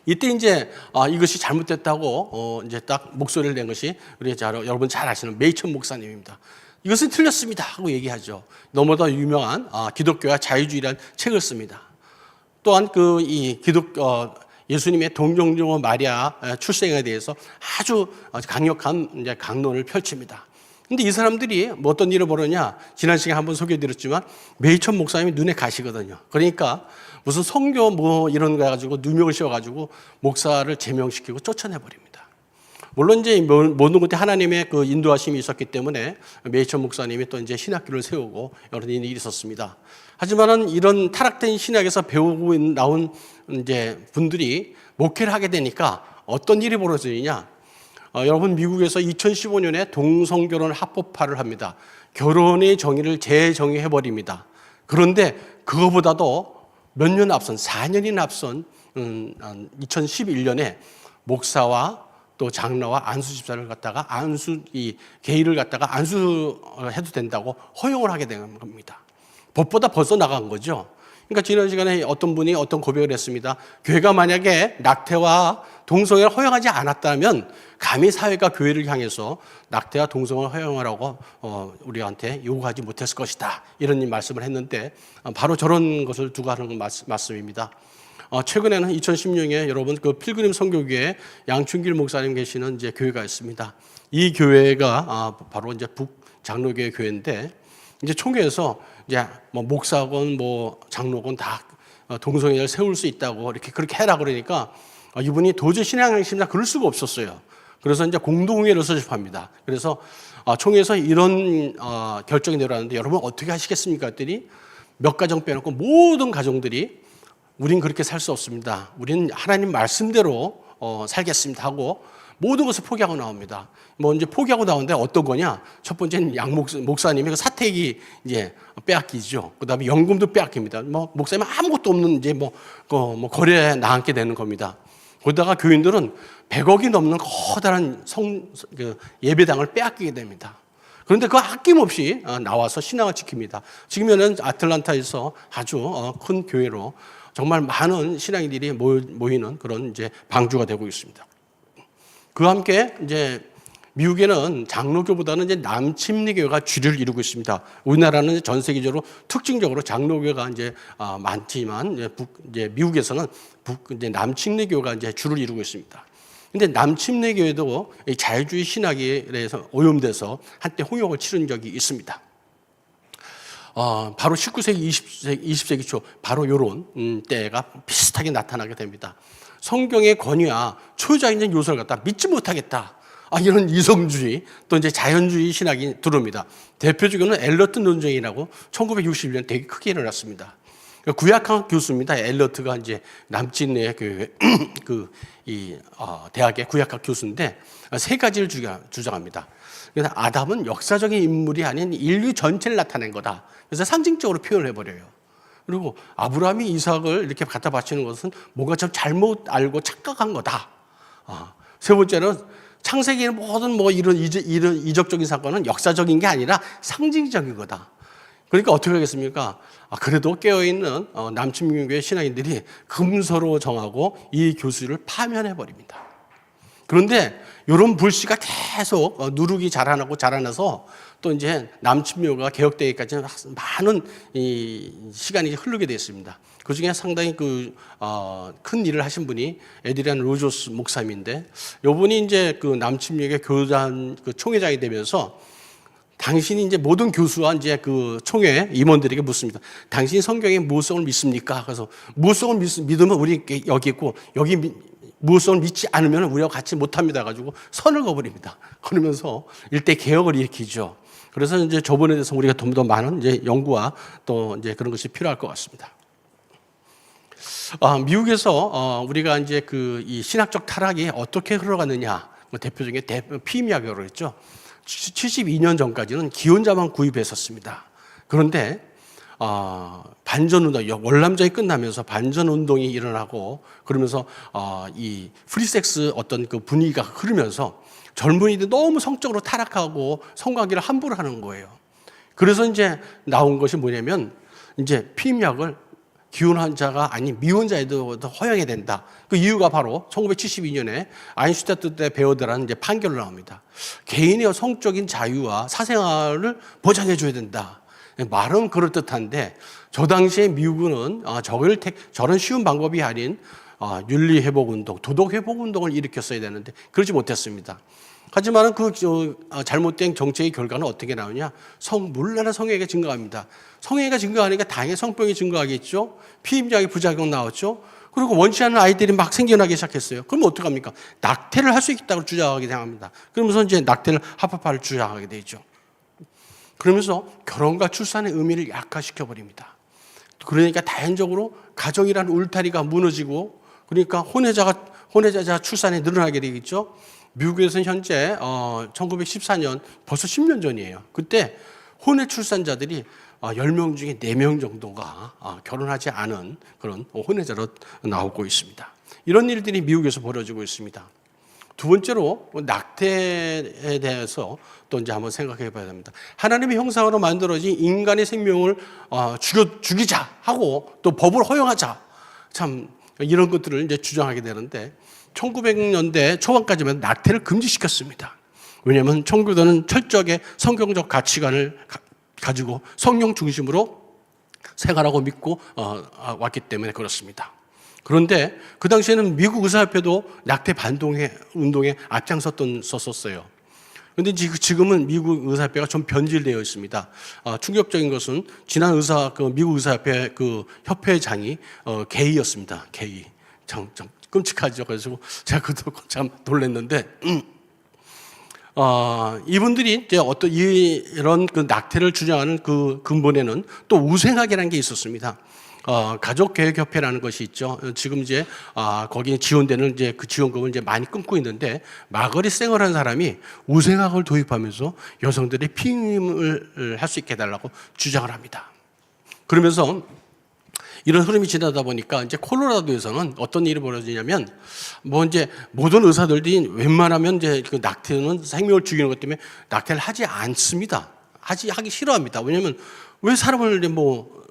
이때 이제 이것이 잘못됐다고 이제 딱 목소리를 낸 것이 우리 여러분 잘 아시는 메이천 목사님입니다. 이것은 틀렸습니다 하고 얘기하죠. 너무나 유명한 기독교와 자유주의라는 책을 씁니다. 또한 예수님의 동정녀 마리아 출생에 대해서 아주 강력한 이제 강론을 펼칩니다. 근데 이 사람들이 뭐 어떤 일을 벌였냐? 지난 시간에 한번 소개해드렸지만 메이천 목사님이 눈에 가시거든요. 그러니까 무슨 선교 뭐 이런 거 가지고 누명을 씌워가지고 목사를 제명시키고 쫓아내버립니다. 물론 이제 모든 것에 하나님의 그 인도하심이 있었기 때문에 메이천 목사님이 또 이제 신학교를 세우고 여러 일이 있었습니다. 하지만은 이런 타락된 신학에서 배우고 나온 이제 분들이 목회를 하게 되니까 어떤 일이 벌어지느냐? 여러분 미국에서 2015년에 동성결혼 합법화를 합니다. 결혼의 정의를 재정의해 버립니다. 그런데 그거보다도 몇 년 앞선 4년이나 앞선 2011년에 목사와 또 장로와 안수 집사를 갖다가 이 게이를 갖다가 안수해도 된다고 허용을 하게 된 겁니다. 법보다 벌써 나간 거죠. 그러니까 지난 시간에 어떤 분이 어떤 고백을 했습니다. 교회가 만약에 낙태와 동성애를 허용하지 않았다면 감히 사회가 교회를 향해서 낙태와 동성애를 허용하라고 우리한테 요구하지 못했을 것이다. 이런 말씀을 했는데 바로 저런 것을 두고 하는 말씀입니다. 최근에는 2016년에 여러분 그 필그림 선교교회 양춘길 목사님 계시는 이제 교회가 있습니다. 이 교회가 바로 이제 북 장로교회 교회인데 이제 총회에서 이제 뭐 목사건 뭐 장로건 다 동성애를 세울 수 있다고 이렇게 그렇게 해라 그러니까 이분이 도저히 신앙심사 그럴 수가 없었어요. 그래서 이제 공동회의를 소집합니다. 그래서 총회에서 이런 결정이 내려왔는데 여러분 어떻게 하시겠습니까? 했더니 몇 가정 빼놓고 모든 가정들이 우린 그렇게 살 수 없습니다. 우리는 하나님 말씀대로 살겠습니다 하고 모든 것을 포기하고 나옵니다. 뭐 이제 포기하고 나오는데 어떤 거냐? 첫 번째는 양 목사님이 그 사택이 이제 빼앗기죠. 그다음에 연금도 빼앗깁니다. 뭐 목사님 아무것도 없는 이제 뭐 거래에 나앉게 되는 겁니다. 거기다가 교인들은 100억이 넘는 커다란 예배당을 빼앗기게 됩니다. 그런데 그 아낌없이 나와서 신앙을 지킵니다. 지금은 아틀란타에서 아주 큰 교회로 정말 많은 신앙인들이 모이는 그런 이제 방주가 되고 있습니다. 그와 함께 이제 미국에는 장로교보다는 이제 남침례교가 주류를 이루고 있습니다. 우리나라는 전 세계적으로 특징적으로 장로교가 이제 많지만 이제 미국에서는 이제 남침례교가 이제 주를 이루고 있습니다. 근데 남침례교회도 자유주의 신학에 대해서 오염돼서 한때 홍역을 치른 적이 있습니다. 바로 19세기, 20세기 초 바로 이런 때가 비슷하게 나타나게 됩니다. 성경의 권위와 초자연적 요소를 갖다 믿지 못하겠다. 이런 이성주의 또 이제 자연주의 신학이 들어옵니다. 대표적으로는 엘러튼 논쟁이라고 1961년 되게 크게 일어났습니다. 구약학 교수입니다. 엘러트가 이제 남침례 교회 대학의 구약학 교수인데 세 가지를 주장합니다. 그래서 아담은 역사적인 인물이 아닌 인류 전체를 나타낸 거다. 그래서 상징적으로 표현을 해버려요. 그리고 아브라함이 이삭을 이렇게 갖다 바치는 것은 뭔가 좀 잘못 알고 착각한 거다. 세 번째는 창세기의 모든 이런 이적적인 사건은 역사적인 게 아니라 상징적인 거다. 그러니까 어떻게 하겠습니까? 그래도 깨어있는 남침교회 신앙인들이 금서로 정하고 이 교수를 파면해버립니다. 그런데 이런 불씨가 계속 누룩이 자라나서 또 이제 남침묘가 개혁되기까지 많은 시간이 흐르게 됐습니다. 그 중에 상당히 큰 일을 하신 분이 에드리안 로저스 목사님인데, 이분이 이제 그 남침묘의 교단 총회장이 되면서 당신이 이제 모든 교수와 이제 그 총회 임원들에게 묻습니다. 당신이 성경의 무엇성을 믿습니까? 그래서 무엇성을 믿으면 우리 여기 있고 여기 무엇성을 믿지 않으면 우리와 같이 못합니다. 가지고 선을 그어버립니다. 그러면서 일대 개혁을 일으키죠. 그래서 이제 저번에 대해서 우리가 좀 더 많은 이제 연구와 또 이제 그런 것이 필요할 것 같습니다. 미국에서 우리가 이제 이 신학적 타락이 어떻게 흘러가느냐, 대표적인 피임약이라고 했죠. 72년 전까지는 기혼자만 구입했었습니다. 그런데 반전운동, 월남전이 끝나면서 반전운동이 일어나고 그러면서 이 프리섹스 어떤 그 분위기가 흐르면서 젊은이들이 너무 성적으로 타락하고 성관계를 함부로 하는 거예요. 그래서 이제 나온 것이 뭐냐면 이제 피임약을 기혼 환자가 아닌 미혼자에도 허용해야 된다. 그 이유가 바로 1972년에 아인슈타트 때 배우더라는 이제 판결로 나옵니다. 개인의 성적인 자유와 사생활을 보장해 줘야 된다. 말은 그럴듯한데 저 당시에 미국은 저런 쉬운 방법이 아닌 윤리회복운동, 도덕회복운동을 일으켰어야 되는데 그러지 못했습니다. 하지만 잘못된 정책의 결과는 어떻게 나오냐? 물란한 성행위가 증가합니다. 성행위가 증가하니까 당연히 성병이 증가하겠죠. 피임약의 부작용 나왔죠. 그리고 원치 않는 아이들이 막 생겨나기 시작했어요. 그럼 어떡합니까? 낙태를 할 수 있다고 주장하게 생각합니다. 그러면서 이제 낙태를 합법화를 주장하게 되죠. 그러면서 결혼과 출산의 의미를 약화시켜 버립니다. 그러니까 다연적으로 가정이라는 울타리가 무너지고, 그러니까 혼외자 출산이 늘어나게 되겠죠. 미국에서는 현재 1914년 벌써 10년 전이에요. 그때 혼외 출산자들이 10명 중에 4명 정도가 결혼하지 않은 그런 혼외자로 나오고 있습니다. 이런 일들이 미국에서 벌어지고 있습니다. 두 번째로 낙태에 대해서 또 이제 한번 생각해 봐야 됩니다. 하나님의 형상으로 만들어진 인간의 생명을 죽이자 하고 또 법을 허용하자, 참 이런 것들을 이제 주장하게 되는데 1900년대 초반까지만 낙태를 금지시켰습니다. 왜냐하면 청교도는 철저하게 성경적 가치관을 가지고 성령 중심으로 생활하고 믿고 왔기 때문에 그렇습니다. 그런데 그 당시에는 미국 의사협회도 낙태 반동의 운동에 앞장섰었어요. 그런데 지금은 미국 의사협회가 좀 변질되어 있습니다. 충격적인 것은 지난 미국 의사협회 협회장이 게이였습니다. 게이. 참 끔찍하죠. 그래서 제가 그것도 참 놀랐는데, 이분들이 이제 이런 낙태를 주장하는 그 근본에는 또 우생학이라는 게 있었습니다. 가족계획협회라는 것이 있죠. 지금 이제, 거기에 지원되는 이제 그 지원금을 이제 많이 끊고 있는데, 마거릿 생어라는 사람이 우생학을 도입하면서 여성들의 피임을 할 수 있게 해달라고 주장을 합니다. 그러면서 이런 흐름이 지나다 보니까 이제 콜로라도에서는 어떤 일이 벌어지냐면, 이제 모든 의사들이 웬만하면 이제 그 낙태는 생명을 죽이는 것 때문에 낙태를 하지 않습니다. 하기 싫어합니다. 왜냐하면 왜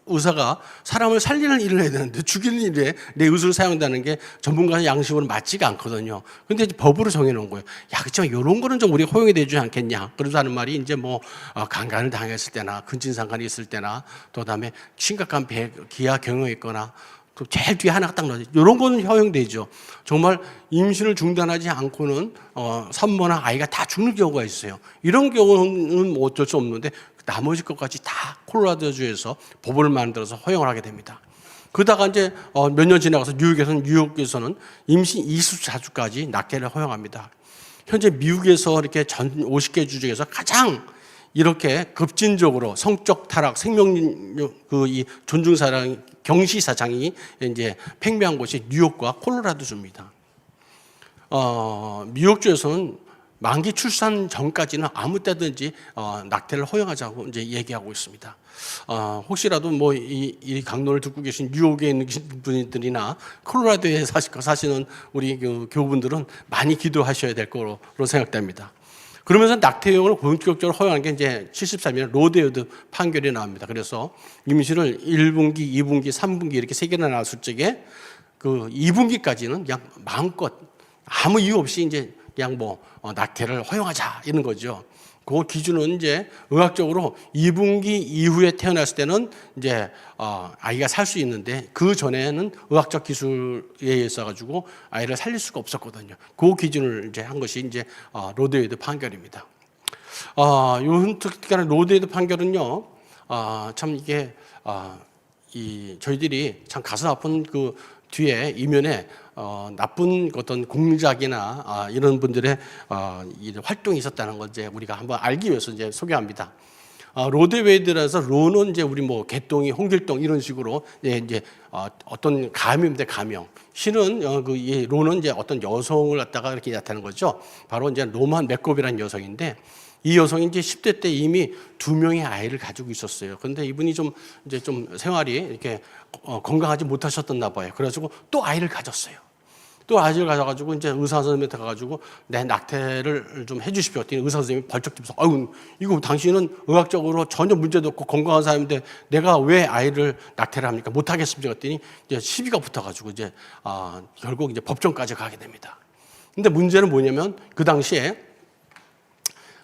의사가 사람을 살리는 일을 해야 되는데 죽이는 일에 내 의술을 사용한다는 게 전문가의 양심으로 맞지가 않거든요. 근데 이제 법으로 정해놓은 거예요. 그렇지만 이런 거는 좀 우리가 허용이 되지 않겠냐. 그래서 하는 말이 이제 강간을 당했을 때나 근친상간이 있을 때나 또 그다음에 심각한 기아 경영이 있거나 또 제일 뒤에 하나가 딱 나오죠. 이런 거는 허용되죠. 정말 임신을 중단하지 않고는 산모나 아이가 다 죽는 경우가 있어요. 이런 경우는 어쩔 수 없는데 나머지 것까지 다 콜로라도주에서 법을 만들어서 허용을 하게 됩니다. 그러다가 이제 몇 년 지나가서 뉴욕에서는 임신 24주까지 낙태를 허용합니다. 현재 미국에서 이렇게 전 50개 주 중에서 가장 이렇게 급진적으로 성적 타락, 이 존중사랑, 경시사상이 이제 팽배한 곳이 뉴욕과 콜로라도주입니다. 뉴욕주에서는 만기 출산 전까지는 아무 때든지 낙태를 허용하자고 이제 얘기하고 있습니다. 혹시라도 이 강론을 듣고 계신 뉴욕에 있는 분들이나 콜로라도에 사시는 우리 교우분들은 많이 기도하셔야 될 거로 생각됩니다. 그러면서 낙태용을 본격적으로 허용한 게 이제 73년 로데웨이드 판결이 나옵니다. 그래서 임신을 1분기, 2분기, 3분기 이렇게 3개나 나왔을 적에 그 2분기까지는 그냥 마음껏 아무 이유 없이 이제 그냥 낙태를 허용하자 이런 거죠. 그 기준은 이제 의학적으로 2분기 이후에 태어났을 때는 이제 아이가 살 수 있는데 그 전에는 의학적 기술에 의해서 가지고 아이를 살릴 수가 없었거든요. 그 기준을 이제 한 것이 이제 로데웨이드 판결입니다. 요 특히나 로데웨이드 판결은요, 참 이게 저희들이 참 가슴 아픈 그 뒤에 이면에 나쁜 어떤 공작이나 이런 분들의 활동이 있었다는 걸 이제 우리가 한번 알기 위해서 이제 소개합니다. 로데웨이드라서 로는 이제 우리 개똥이, 홍길동 이런 식으로 이제 어떤 가명인데 가명. 실은 이 로는 이제 어떤 여성을 갖다가 이렇게 나타내는 거죠. 바로 이제 로만 맥곱이라는 여성인데 이 여성이 이제 10대 때 이미 2명의 아이를 가지고 있었어요. 그런데 이분이 좀 생활이 이렇게 건강하지 못하셨었나 봐요. 그래가지고 또 아이를 가졌어요. 또 아이를 가져가지고 이제 의사 선생님한테 가가지고 내 낙태를 좀 해주십시오. 했더니 의사 선생님이 벌쩍 뛰면서 이거 당신은 의학적으로 전혀 문제도 없고 건강한 사람인데 내가 왜 아이를 낙태를 합니까? 못하겠습니다. 했더니 이제 시비가 붙어가지고 이제 결국 이제 법정까지 가게 됩니다. 근데 문제는 뭐냐면 그 당시에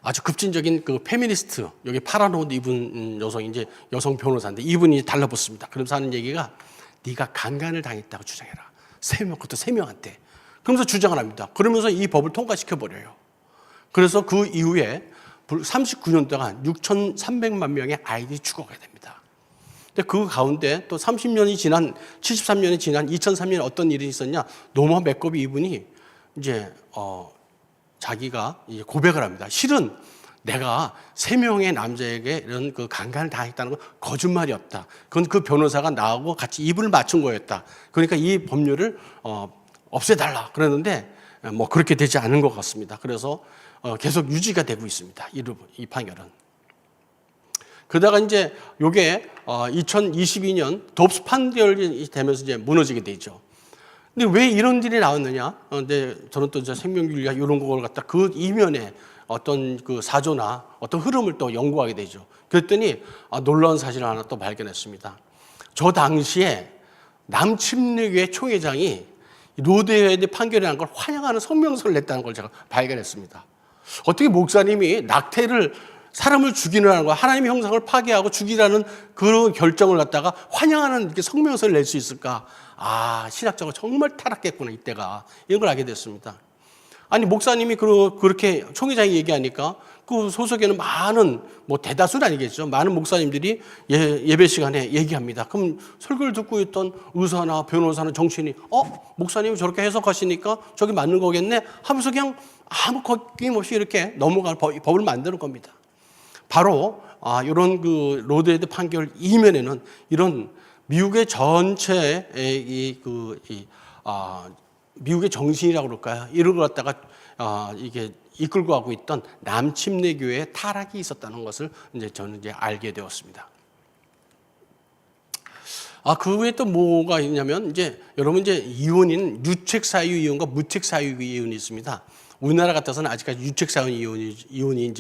아주 급진적인 그 페미니스트, 여기 파란 옷 입은 여성이 이제 여성 변호사인데 이분이 달라붙습니다. 그러면서 하는 얘기가 네가 강간을 당했다고 주장해라. 그것도 3명한테. 그러면서 주장을 합니다. 그러면서 이 법을 통과시켜버려요. 그래서 그 이후에 39년 동안 6,300만 명의 아이들이 죽어가게 됩니다. 근데 그 가운데 또 30년이 지난 73년이 지난 2003년에 어떤 일이 있었냐? 노마 맥거비 이분이 이제 자기가 이제 고백을 합니다. 실은 내가 3명의 남자에게 이런 그 강간을 당했다는 건 거짓말이었다. 그건 그 변호사가 나하고 같이 입을 맞춘 거였다. 그러니까 이 법률을 없애달라 그러는데 뭐 그렇게 되지 않은 것 같습니다. 그래서 계속 유지가 되고 있습니다. 이 판결은. 그러다가 이제 요게 2022년 dobs 판결이 되면서 이제 무너지게 되죠. 근데 왜 이런 일이 나왔느냐? 근데 저는 또 생명윤리학 이런 걸 갖다 그 이면에 어떤 그 사조나 어떤 흐름을 또 연구하게 되죠. 그랬더니 놀라운 사실을 하나 또 발견했습니다. 저 당시에 남침례교회 총회장이 로데웨이드 판결이 난 걸 환영하는 성명서를 냈다는 걸 제가 발견했습니다. 어떻게 목사님이 낙태를 사람을 죽이는 거, 하나님의 형상을 파괴하고 죽이라는 그런 결정을 갖다가 환영하는 이렇게 성명서를 낼 수 있을까? 신학적으로 정말 타락했구나, 이때가. 이런 걸 알게 됐습니다. 아니, 목사님이 그렇게 총회장이 얘기하니까 그 소속에는 많은, 뭐 대다수는 아니겠죠. 많은 목사님들이 예배 시간에 얘기합니다. 그럼 설교를 듣고 있던 의사나 변호사나 정치인이, 목사님이 저렇게 해석하시니까 저기 맞는 거겠네? 하면서 그냥 아무 거김없이 이렇게 넘어갈 법을 만드는 겁니다. 바로, 이런 그 로드헤드 판결 이면에는 이런 미국의 전체의 미국의 정신이라고 그럴까요? 이런 걸 갖다가 이게 이끌고 가고 있던 남침례교회의 타락이 있었다는 것을 저는 알게 되었습니다. 그 외에 또 뭐가 있냐면 여러분 이혼인 유책 사유 이혼과 무책 사유 이혼이 있습니다. 우리나라 같아서는 아직까지 유책 사유 이혼이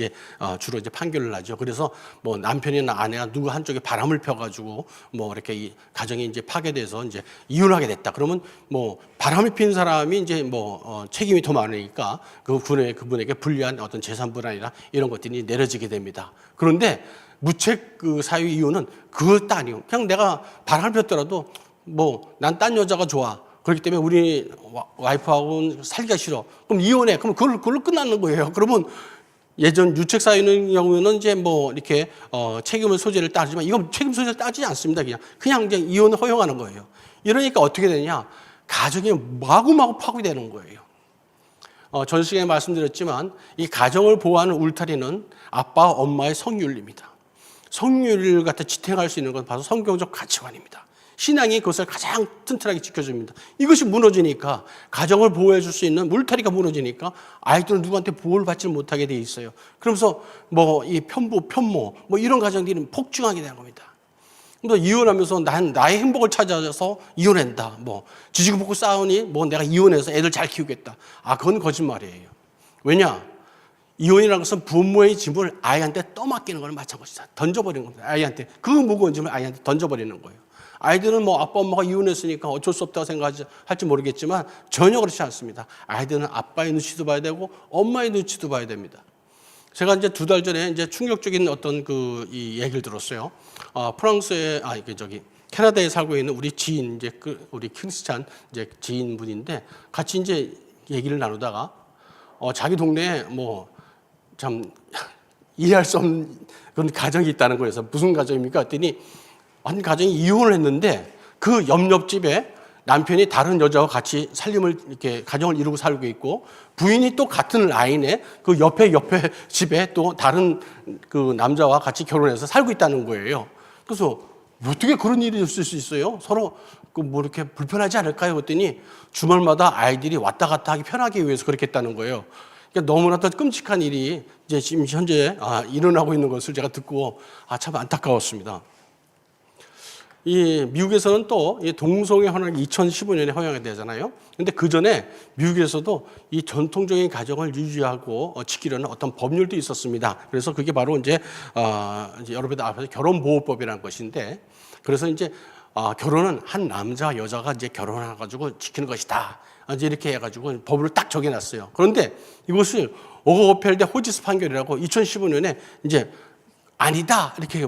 주로 판결을 나죠. 그래서 뭐 남편이나 아내가 누구 한쪽에 바람을 펴가지고 뭐 이렇게 이 가정이 파괴돼서 이혼하게 됐다. 그러면 뭐 바람을 핀 사람이 책임이 더 많으니까 그분에게 불리한 어떤 재산 분할이나 이런 것들이 내려지게 됩니다. 그런데 무책 사유 이혼은 그것도 아니고 그냥 내가 바람을 폈더라도 뭐 난 딴 여자가 좋아. 그렇기 때문에 우리 와이프하고는 살기가 싫어. 그럼 이혼해. 그럼 그걸로 끝나는 거예요. 그러면 예전 유책 사유의 경우에는 이렇게 책임을 소재를 따지지만 이건 책임 소재를 따지지 않습니다. 그냥 이혼을 허용하는 거예요. 이러니까 어떻게 되냐? 가정이 마구마구 파괴되는 거예요. 전 시간에 말씀드렸지만 이 가정을 보호하는 울타리는 아빠, 엄마의 성윤리입니다. 성윤리를 갖다 지탱할 수 있는 건 바로 성경적 가치관입니다. 신앙이 그것을 가장 튼튼하게 지켜줍니다. 이것이 무너지니까 가정을 보호해 줄 수 있는 울타리가 무너지니까 아이들은 누구한테 보호를 받지 못하게 돼 있어요. 그러면서 이 편모 이런 가정들이 폭증하게 되는 겁니다. 그래서 이혼하면서 난 나의 행복을 찾아서 이혼한다. 지지고 볶고 싸우니 내가 이혼해서 애들 잘 키우겠다. 그건 거짓말이에요. 왜냐? 이혼이라는 것은 부모의 짐을 아이한테 떠맡기는 거랑 마찬가지다. 던져버리는 겁니다. 아이한테 그 무거운 짐을 아이한테 던져버리는 거예요. 아이들은 아빠 엄마가 이혼했으니까 어쩔 수 없다고 생각할지 모르겠지만 전혀 그렇지 않습니다. 아이들은 아빠의 눈치도 봐야 되고 엄마의 눈치도 봐야 됩니다. 제가 2달 전에 충격적인 어떤 이 얘기를 들었어요. 프랑스에 캐나다에 살고 있는 우리 지인 우리 크리스찬 지인분인데 같이 얘기를 나누다가 자기 동네에 참 이해할 수 없는 그런 가정이 있다는 거예요. 무슨 가정입니까? 했더니 한 가정이 이혼을 했는데 그 옆집에 남편이 다른 여자와 같이 이렇게 가정을 이루고 살고 있고 부인이 또 같은 라인에 그 옆에 집에 또 다른 그 남자와 같이 결혼해서 살고 있다는 거예요. 그래서 어떻게 그런 일이 있을 수 있어요? 서로 이렇게 불편하지 않을까요? 그랬더니 주말마다 아이들이 왔다 갔다 하기 편하기 위해서 그렇게 했다는 거예요. 그러니까 너무나도 끔찍한 일이 지금 현재 일어나고 있는 것을 제가 듣고 참 안타까웠습니다. 이 미국에서는 또 동성애 헌화가 2015년에 허용이 되잖아요. 근데 그 전에 미국에서도 이 전통적인 가정을 유지하고 지키려는 어떤 법률도 있었습니다. 그래서 그게 바로 여러분들 앞에서 결혼보호법이라는 것인데, 그래서 결혼은 한 남자 여자가 결혼해가지고 지키는 것이다. 이렇게 해가지고 법으로 딱 정해놨어요. 그런데 이것을 오거펠드 호지스 판결이라고 2015년에 아니다 이렇게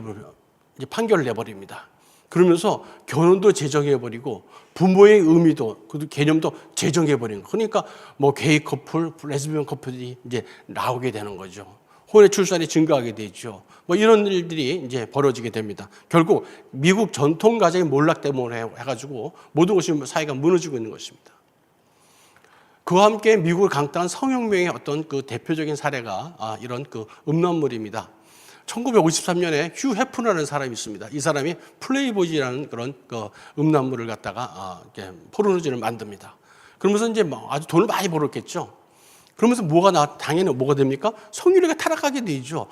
판결을 내버립니다. 그러면서 결혼도 제정해버리고 부모의 의미도 그 개념도 제정해버린 거. 그러니까 뭐 게이 커플, 레즈비언 커플이 이제 나오게 되는 거죠. 혼외 출산이 증가하게 되죠. 뭐 이런 일들이 이제 벌어지게 됩니다. 결국 미국 전통 가정의 몰락 때문에 해가지고 모든 것이 사회가 무너지고 있는 것입니다. 그와 함께 미국을 강타한 성혁명의 어떤 그 대표적인 사례가 이런 그 음란물입니다. 1953년에 휴 해프너라는 사람이 있습니다. 이 사람이 플레이보이라는 그런 그 음란물을 갖다가 포르노진을 만듭니다. 그러면서 이제 아주 돈을 많이 벌었겠죠. 그러면서 당연히 뭐가 됩니까? 성유리가 타락하게 되죠.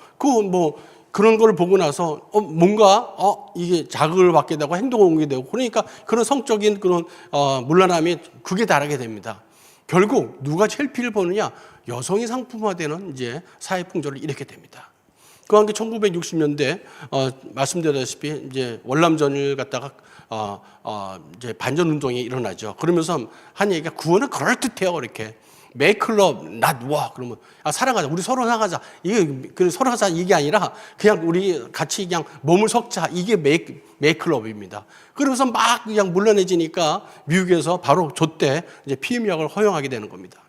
그런 걸 보고 나서 뭔가 이게 자극을 받게 되고 행동을 옮기게 되고 그러니까 그런 성적인 그런 문란함이 극에 달하게 됩니다. 결국 누가 제일 피를 보느냐? 여성이 상품화되는 이제 사회 풍조를 일으키게 됩니다. 그와 함께 1960년대 말씀드렸다시피 이제 월남전을 갖다가 이제 반전 운동이 일어나죠. 그러면서 한 얘기가 구원은 그럴 듯해요. 이렇게 make love, not war. 그러면 사랑하자. 우리 서로 사랑하자. 이게 서로 하자 이게 아니라 그냥 우리 같이 그냥 몸을 섞자. 이게 make love입니다. 그러면서 막 그냥 물러내지니까 미국에서 바로 저때 이제 피임약을 허용하게 되는 겁니다.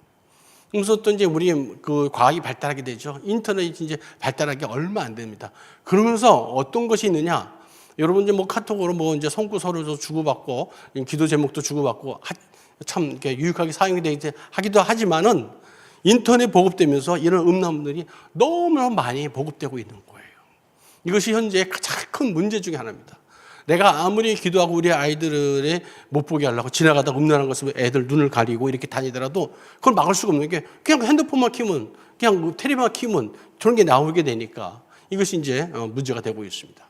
그래서 또 이제 우리 그 과학이 발달하게 되죠. 인터넷이 이제 발달하기 얼마 안 됩니다. 그러면서 어떤 것이 있느냐? 여러분 이제 뭐 카톡으로 뭐 이제 성구 서로 주고받고 기도 제목도 주고받고 참 이렇게 유익하게 사용이 되게 하기도 하지만은 인터넷 보급되면서 이런 음란물들이 너무너무 많이 보급되고 있는 거예요. 이것이 현재 가장 큰 문제 중에 하나입니다. 내가 아무리 기도하고 우리 아이들을 못 보게 하려고 지나가다가 음란한 것을 애들 눈을 가리고 이렇게 다니더라도 그걸 막을 수가 없는 게 그냥 핸드폰만 키면 그냥 텔레비만 키면 저런 게 나오게 되니까 이것이 이제 문제가 되고 있습니다.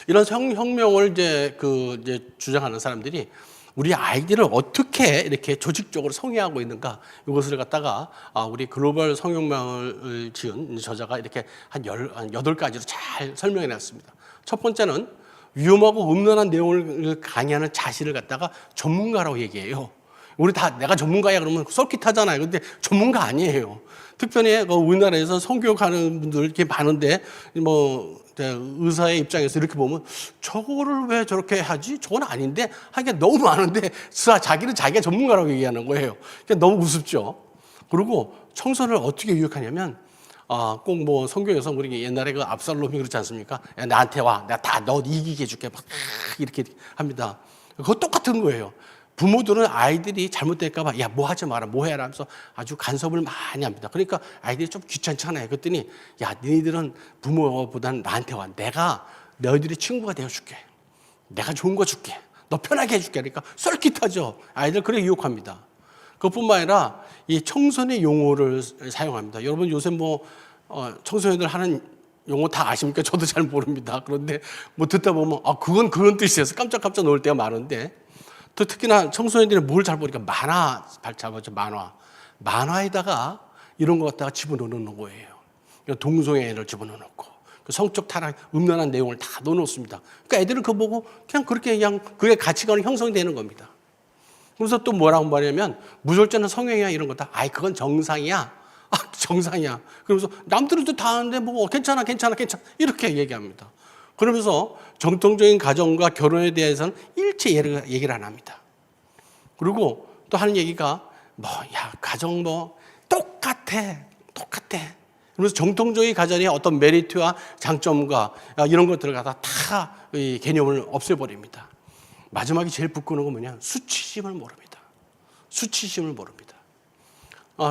이런 혁명을 이제 주장하는 사람들이 우리 아이들을 어떻게 이렇게 조직적으로 성애하고 있는가 이것을 갖다가 우리 글로벌 성혁명을 지은 저자가 이렇게 한 8가지로 잘 설명해 놨습니다. 첫 번째는 위험하고 음란한 내용을 강의하는 자신을 갖다가 전문가라고 얘기해요. 우리 다 내가 전문가야 그러면 쏠깃하잖아요. 근데 전문가 아니에요. 특별히 우리나라에서 성교육하는 분들 이렇게 많은데 뭐 의사의 입장에서 이렇게 보면 저거를 왜 저렇게 하지? 저건 아닌데 하기가 너무 많은데 자기는 자기가 전문가라고 얘기하는 거예요. 그러니까 너무 우습죠. 그리고 청소를 어떻게 유혹하냐면 꼭 뭐 성경에서 우리 옛날에 그 압살롬이 그렇지 않습니까? 야, 나한테 와. 내가 다 너 이기게 해줄게. 막 이렇게 합니다. 그거 똑같은 거예요. 부모들은 아이들이 잘못될까봐 야, 뭐 하지 마라, 뭐 해라 하면서 아주 간섭을 많이 합니다. 그러니까 아이들이 좀 귀찮잖아요. 그랬더니 야, 너희들은 부모보다는 나한테 와. 내가 너희들의 친구가 되어줄게. 내가 좋은 거 줄게. 너 편하게 해줄게. 그러니까 쏠깃하죠. 아이들 그래 유혹합니다. 그것뿐만 아니라 이 청소년 용어를 사용합니다. 여러분 요새 뭐 청소년들 하는 용어 다 아십니까? 저도 잘 모릅니다. 그런데 뭐 듣다 보면 그건 그런 뜻이어서 깜짝깜짝 놀 때가 많은데 또 특히나 청소년들이 뭘 잘 모르니까 만화 잡았죠. 만화에다가 이런 거 갖다가 집어넣는 거예요. 동성애를 집어넣고 성적 타락, 음란한 내용을 다 넣어놓습니다. 그러니까 애들은 그거 보고 그냥 그게 가치관이 형성되는 겁니다. 그래서 또 뭐라고 말하냐면 무절제는 성형이야 이런 거다. 그건 정상이야. 정상이야. 그러면서 남들은 또 다 하는데 뭐 괜찮아 이렇게 얘기합니다. 그러면서 정통적인 가정과 결혼에 대해서는 일체 얘기를 안 합니다. 그리고 또 하는 얘기가 가정 똑같아. 그래서 정통적인 가정의 어떤 메리트와 장점과 이런 것들을 갖다 다 개념을 없애버립니다. 마지막에 제일 부끄러운 건 뭐냐? 수치심을 모릅니다.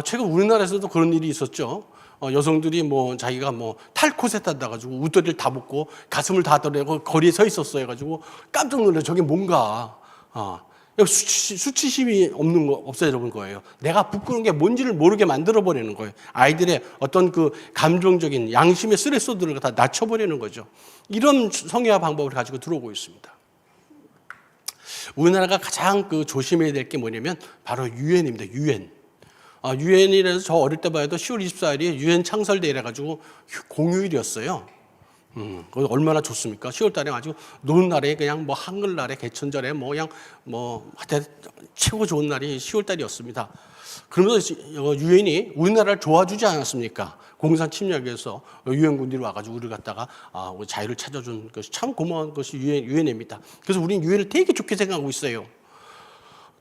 최근 우리나라에서도 그런 일이 있었죠. 여성들이 자기가 탈코세 딴다 가지고 웃더리를 다 벗고 가슴을 다 드러내고 거리에 서 있었어요. 가지고 깜짝 놀래. 저게 뭔가 수치심이 없어져 거예요. 내가 부끄러운 게 뭔지를 모르게 만들어 버리는 거예요. 아이들의 어떤 그 감정적인 양심의 스트레스들을 다 낮춰버리는 거죠. 이런 성애화 방법을 가지고 들어오고 있습니다. 우리나라가 가장 조심해야 될 게 뭐냐면 바로 유엔입니다. 유엔이라서 저 어릴 때 봐도 10월 24일이 유엔 창설대회라 가지고 공휴일이었어요. 그거 얼마나 좋습니까? 10월달에 아주 노는 날에 그냥 뭐 한글날에 개천절에 뭐 그냥 뭐 하여튼 최고 좋은 날이 10월달이었습니다. 그러면서 유엔이 우리나라를 도와주지 않았습니까? 공산 침략에서 유엔군들이 와가지고 우리를 갖다가 자유를 찾아준 것이 참 고마운 것이 유엔입니다. 그래서 우리는 유엔을 되게 좋게 생각하고 있어요.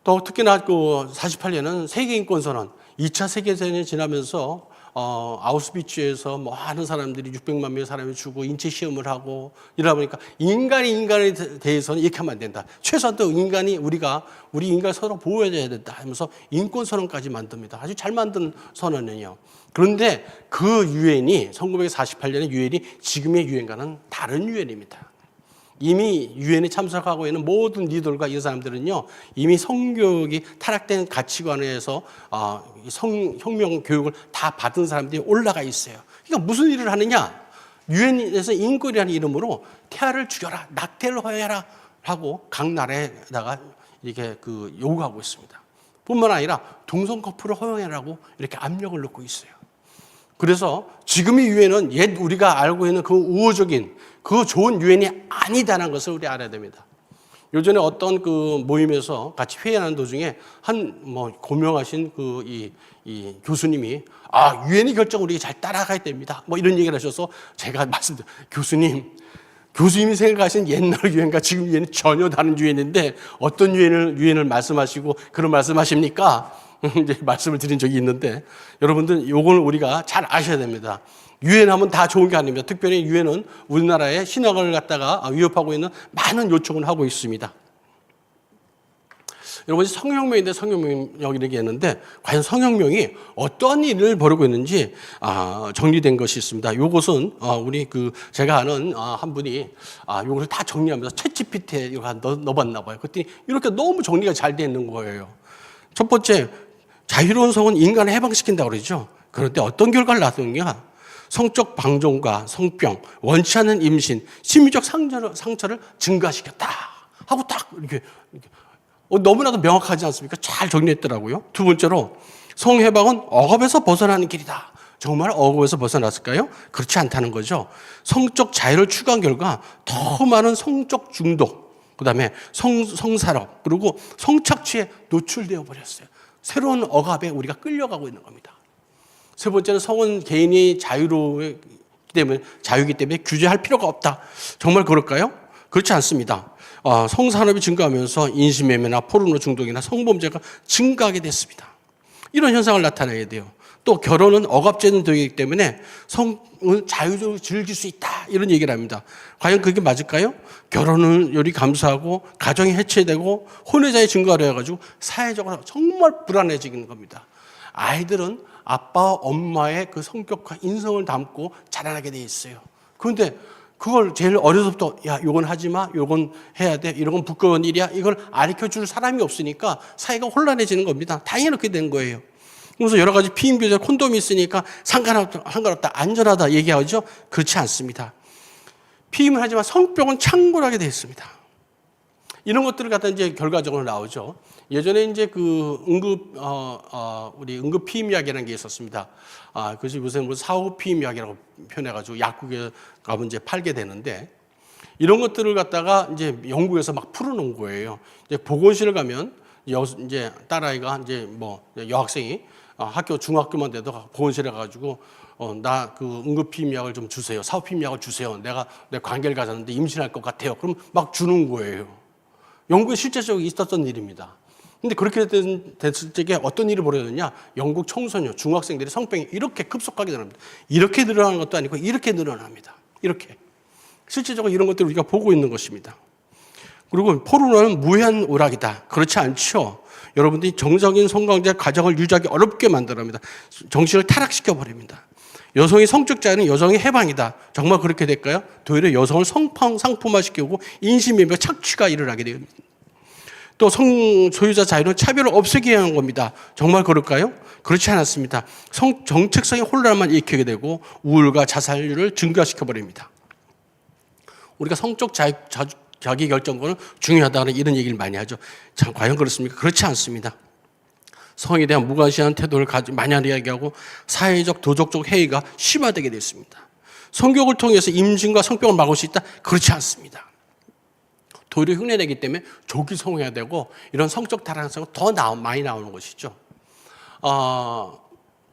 또 특히나 그 48년은 세계인권선언, 2차 세계대전이 지나면서 아우슈비츠에서 뭐 많은 사람들이 600만 명의 사람이 죽고 인체 시험을 하고 이러다 보니까 인간에 대해서는 이렇게 하면 안 된다. 최소한도 우리 인간 서로 보호해줘야 된다 하면서 인권선언까지 만듭니다. 아주 잘 만든 선언이에요. 그런데 그 유엔이 1948년의 유엔이 지금의 유엔과는 다른 유엔입니다. 이미 유엔에 참석하고 있는 모든 리더들과 이 사람들은요, 이미 성교육이 타락된 가치관에서 혁명 교육을 다 받은 사람들이 올라가 있어요. 그러니까 무슨 일을 하느냐? 유엔에서 인권이라는 이름으로 태아를 죽여라, 낙태를 허용해라 하고 각 나라에다가 이렇게 요구하고 있습니다. 뿐만 아니라 동성 커플을 허용해라고 이렇게 압력을 넣고 있어요. 그래서 지금의 유엔은 옛 우리가 알고 있는 그 우호적인 그 좋은 유엔이 아니다라는 것을 우리 알아야 됩니다. 요전에 어떤 그 모임에서 같이 회의하는 도중에 고명하신 이 교수님이 유엔의 결정 우리가 잘 따라가야 됩니다. 뭐 이런 얘기를 하셔서 제가 교수님이 생각하신 옛날 유엔과 지금 유엔은 전혀 다른 유엔인데 어떤 유엔을 말씀하시고 그런 말씀하십니까? 이제 말씀을 드린 적이 있는데 여러분들 요걸 우리가 잘 아셔야 됩니다. 유엔 하면 다 좋은 게 아닙니다. 특별히 유엔은 우리나라의 신앙을 갖다가 위협하고 있는 많은 요청을 하고 있습니다. 여러분 성혁명인데 성혁명 얘기했는데 과연 성혁명이 어떤 일을 벌이고 있는지 정리된 것이 있습니다. 이것은 우리 제가 아는 한 분이 이것을 다 정리하면서 챗GPT에 이거 넣어봤나 봐요. 그랬더니 이렇게 너무 정리가 잘 돼 있는 거예요. 첫 번째, 자유로운 성은 인간을 해방시킨다고 그러죠. 그런데 어떤 결과를 낳았느냐? 성적 방종과 성병, 원치 않는 임신, 심리적 상처를 증가시켰다 하고 딱 이렇게 너무나도 명확하지 않습니까? 잘 정리했더라고요. 두 번째로, 성해방은 억압에서 벗어나는 길이다. 정말 억압에서 벗어났을까요? 그렇지 않다는 거죠. 성적 자유를 추구한 결과 더 많은 성적 중독, 그 다음에 성산업, 그리고 성착취에 노출되어 버렸어요. 새로운 억압에 우리가 끌려가고 있는 겁니다. 세 번째는 성은 개인이 자유이기 때문에 규제할 필요가 없다. 정말 그럴까요? 그렇지 않습니다. 성산업이 증가하면서 인신매매나 포르노 중독이나 성범죄가 증가하게 됐습니다. 이런 현상을 나타내야 돼요. 또 결혼은 억압제는 되기 때문에 성은 자유적으로 즐길 수 있다. 이런 얘기를 합니다. 과연 그게 맞을까요? 결혼을 요리 감수하고 가정이 해체되고 혼외자의 증가를 해가지고 사회적으로 정말 불안해지는 겁니다. 아이들은 아빠와 엄마의 그 성격과 인성을 담고 자라나게 돼 있어요. 그런데 그걸 제일 어려서부터 요건 하지 마, 요건 해야 돼, 이런 건 부끄러운 일이야, 이걸 가르쳐줄 사람이 없으니까 사회가 혼란해지는 겁니다. 당연히 그렇게 된 거예요. 그래서 여러 가지 피임 교제, 콘돔이 있으니까 상관없다, 안전하다 얘기하죠. 그렇지 않습니다. 피임을 하지만 성병은 창궐하게 되어 있습니다. 이런 것들을 갖다 이제 결과적으로 나오죠. 예전에 이제 우리 응급 피임약이라는 게 있었습니다. 그래서 요새 사후 피임약이라고 표현해가지고 약국에 가면 이제 팔게 되는데 이런 것들을 갖다가 이제 영국에서 막 풀어놓은 거예요. 이제 보건실을 가면 이제 딸아이가 이제 여학생이 학교 중학교만 돼도 보건실에 가가지고 나 응급 피임약을 좀 주세요. 사후 피임약을 주세요. 내 관계를 가졌는데 임신할 것 같아요. 그럼 막 주는 거예요. 영국에 실제적으로 있었던 일입니다. 근데 그렇게 됐을 적에 어떤 일이 벌어졌느냐? 영국 청소년, 중학생들의 성병이 이렇게 급속하게 늘어납니다. 이렇게 늘어나는 것도 아니고 이렇게 늘어납니다. 이렇게. 실제적으로 이런 것들을 우리가 보고 있는 것입니다. 그리고 포르노는 무해한 오락이다. 그렇지 않죠. 여러분들이 정적인 성관계 가정을 유지하기 어렵게 만들어냅니다. 정신을 타락시켜 버립니다. 여성이 성적 자유는 여성의 해방이다. 정말 그렇게 될까요? 오히려 여성을 상품화시키고 인신매매 착취가 일어나게 됩니다. 또 성소유자 자유는 차별을 없애게 하는 겁니다. 정말 그럴까요? 그렇지 않았습니다. 정책성의 혼란만 일으키게 되고 우울과 자살률을 증가시켜 버립니다. 우리가 성적 자기 결정권은 중요하다는 이런 얘기를 많이 하죠. 참 과연 그렇습니까? 그렇지 않습니다. 성에 대한 무관심한 태도를 많이 이야기하고 사회적 도덕적 해이가 심화되게 됐습니다. 성교육을 통해서 임신과 성병을 막을 수 있다? 그렇지 않습니다. 도리어 흉내내기 때문에 조기 성해야 되고 이런 성적 다양성이 더 많이 나오는 것이죠.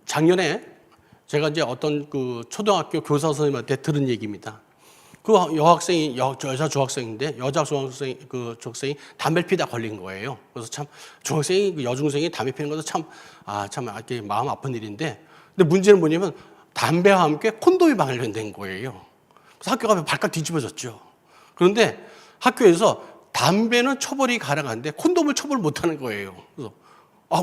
작년에 제가 이제 어떤 그 초등학교 교사 선생님한테 들은 얘기입니다. 그 여학생이 여자 중학생인데 여자 중학생 그 중학생이 담배 피다 걸린 거예요. 그래서 참 중학생이 그 여중생이 담배 피는 것도 참 이렇게 마음 아픈 일인데, 근데 문제는 뭐냐면 담배와 함께 콘돔이 발견된 거예요. 그래서 학교 가면 발칵 뒤집어졌죠. 그런데 학교에서 담배는 처벌이 가능한데 콘돔을 처벌 못하는 거예요. 그래서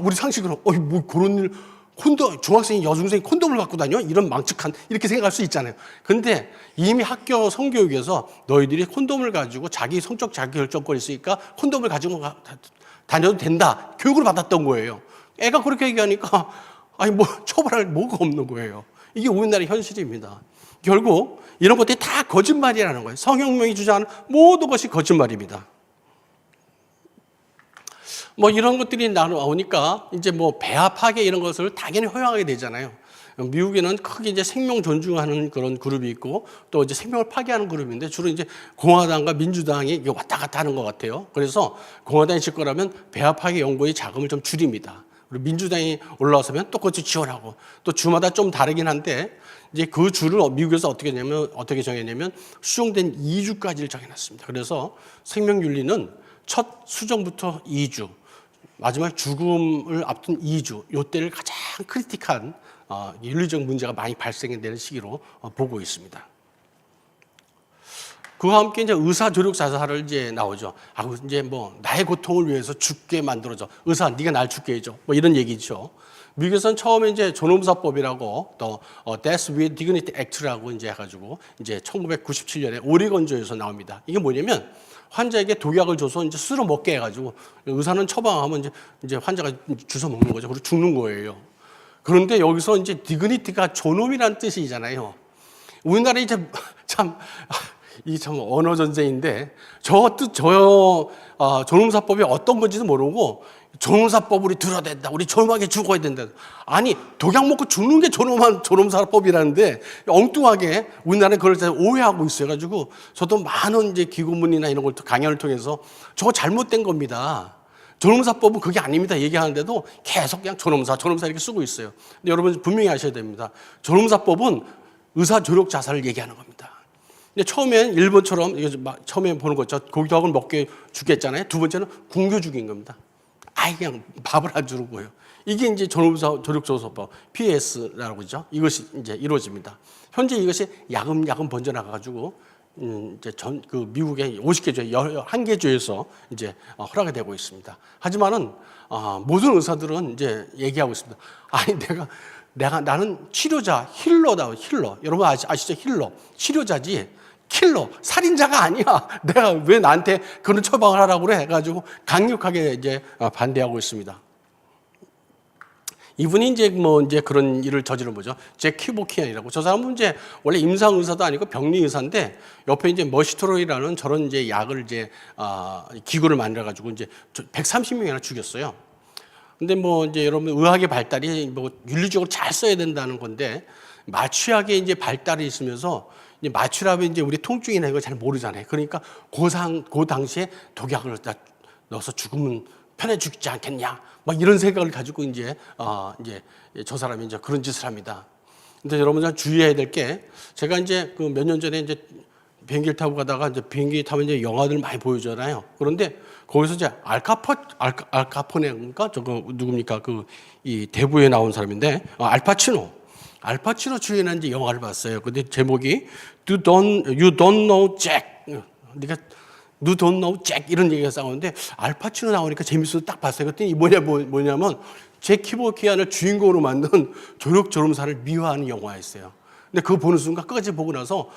우리 상식으로 뭐 그런 일, 콘돔, 중학생이 여중생이 콘돔을 갖고 다녀? 이런 망측한, 이렇게 생각할 수 있잖아요. 근데 이미 학교 성교육에서 너희들이 콘돔을 가지고 자기 성적 자기결정권이 있으니까 콘돔을 가지고 다녀도 된다, 교육을 받았던 거예요. 애가 그렇게 얘기하니까 뭐 처벌할 뭐가 없는 거예요. 이게 우리나라의 현실입니다. 결국 이런 것들이 다 거짓말이라는 거예요. 성혁명이 주장하는 모든 것이 거짓말입니다. 뭐 이런 것들이 나오니까 이제 뭐 배아 파괴 이런 것을 당연히 허용하게 되잖아요. 미국에는 크게 이제 생명 존중하는 그런 그룹이 있고 또 이제 생명을 파괴하는 그룹인데 주로 이제 공화당과 민주당이 왔다 갔다 하는 것 같아요. 그래서 공화당이 질 거라면 배아 파괴 연구의 자금을 좀 줄입니다. 그리고 민주당이 올라서면 또 그것도 지원하고, 또 주마다 좀 다르긴 한데 이제 그 주를 미국에서 어떻게 정했냐면 수정된 2주까지를 정해놨습니다. 그래서 생명윤리는 첫 수정부터 2주, 마지막 죽음을 앞둔 2주, 이때를 가장 크리티컬한 윤리적 문제가 많이 발생되는 시기로 보고 있습니다. 그와 함께 이제 의사 조력 자살을 이제 나오죠. 이제 뭐 나의 고통을 위해서 죽게 만들어줘. 의사, 네가 날 죽게 해줘. 뭐 이런 얘기죠. 미국에서는 처음에 이제 존엄사법이라고 또 Death with Dignity Act라고 이제 해가지고 이제 1997년에 오레곤주에서 나옵니다. 이게 뭐냐면 환자에게 독약을 줘서 이제 스스로 먹게 해가지고 의사는 처방하면 이제 환자가 주워 먹는 거죠. 그리고 죽는 거예요. 그런데 여기서 이제 디그니티가 존엄이라는 뜻이잖아요. 우리나라 이제 이게 참 언어 전쟁인데 존엄사법이 어떤 건지도 모르고 존엄사법 우리 들어야 된다, 우리 존엄하게 죽어야 된다. 아니 독약 먹고 죽는 게 존엄사법이라는데 엉뚱하게 우리나라는 그걸 오해하고 있어가지고 저도 많은 이제 기고문이나 이런 걸 강연을 통해서 저거 잘못된 겁니다. 존엄사법은 그게 아닙니다 얘기하는데도 계속 그냥 존엄사 이렇게 쓰고 있어요. 근데 여러분 분명히 아셔야 됩니다. 존엄사법은 의사 조력 자살을 얘기하는 겁니다. 근데 처음엔 일본처럼 처음에 보는 거죠. 고기도학을 먹게 죽였잖아요. 두 번째는 굶겨 죽인 겁니다. 그냥 밥을 안 주고요. 이게 이제 조력조사법 PS라고 그러죠. 이것이 이제 이루어집니다. 현재 이것이 야금야금 번져나가가지고 이제 그 미국의 50개 주, 11개 주에서 이제 허락이 되고 있습니다. 하지만은 모든 의사들은 이제 얘기하고 있습니다. 나는 치료자, 힐러다, 힐러. 여러분 아시죠? 힐러. 치료자지. 킬러, 살인자가 아니야. 내가 왜 나한테 그런 처방을 하라고 그래? 해가지고 강력하게 이제 반대하고 있습니다. 이분이 이제 그런 일을 저지른 거죠. 잭 키보키안이라고. 저 사람은 이제 원래 임상 의사도 아니고 병리 의사인데 옆에 이제 머시트로이라는 저런 이제 약을 이제 기구를 만들어가지고 이제 130명이나 죽였어요. 근데 이제 여러분 의학의 발달이 윤리적으로 잘 써야 된다는 건데 마취약의 이제 발달이 있으면서 이제 마취라면 이제 우리 통증이나 이거 잘 모르잖아요. 그러니까 그 당시에 독약을 넣어서 죽으면 편해 죽지 않겠냐, 이런 생각을 가지고 이제 저 사람이 이제 그런 짓을 합니다. 근데 여러분 주의해야 될 게, 제가 이제 그 몇 년 전에 이제 비행기를 타고 가다가 이제 비행기 타면 이제 영화들 많이 보여주잖아요. 그런데 거기서 이제 알카포네인가 저거 누굽니까 이 대부에 나온 사람인데 알파치노 주연한 이제 영화를 봤어요. 근데 제목이 You don't know Jack. You don't know Jack 이런 얘기가 싸우는데 알파치노 나오니까 재밌어서 딱 봤어요. 그랬더니 뭐냐면 잭 키보키안을 주인공으로 만든 조력조름사를 미화하는 영화였어요. 근데 그거 보는 순간 끝까지 보고 나서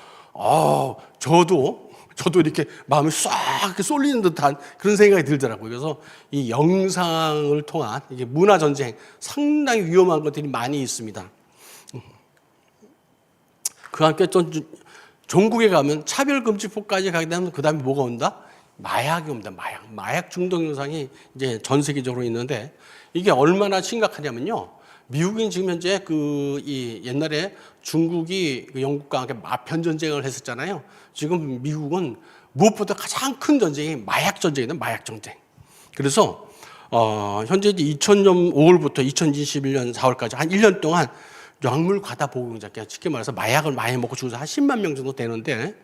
저도 이렇게 마음이 싹 이렇게 쏠리는 듯한 그런 생각이 들더라고요. 그래서 이 영상을 통한 이게 문화 전쟁 상당히 위험한 것들이 많이 있습니다. 그와 함께 종국에 가면 차별금지법까지 가게 되면 그 다음에 뭐가 온다? 마약이 옵니다. 마약 중독 현상이 이제 전 세계적으로 있는데 이게 얼마나 심각하냐면요. 미국은 지금 현재 이 옛날에 중국이 그 영국과 함께 마편 전쟁을 했었잖아요. 지금 미국은 무엇보다 가장 큰 전쟁이 마약 전쟁이다, 마약 전쟁. 그래서 현재 2000년 5월부터 2021년 4월까지 한 1년 동안 약물 과다 복용자, 쉽게 말해서 마약을 많이 먹고 죽어서 한 10만 명 정도 되는데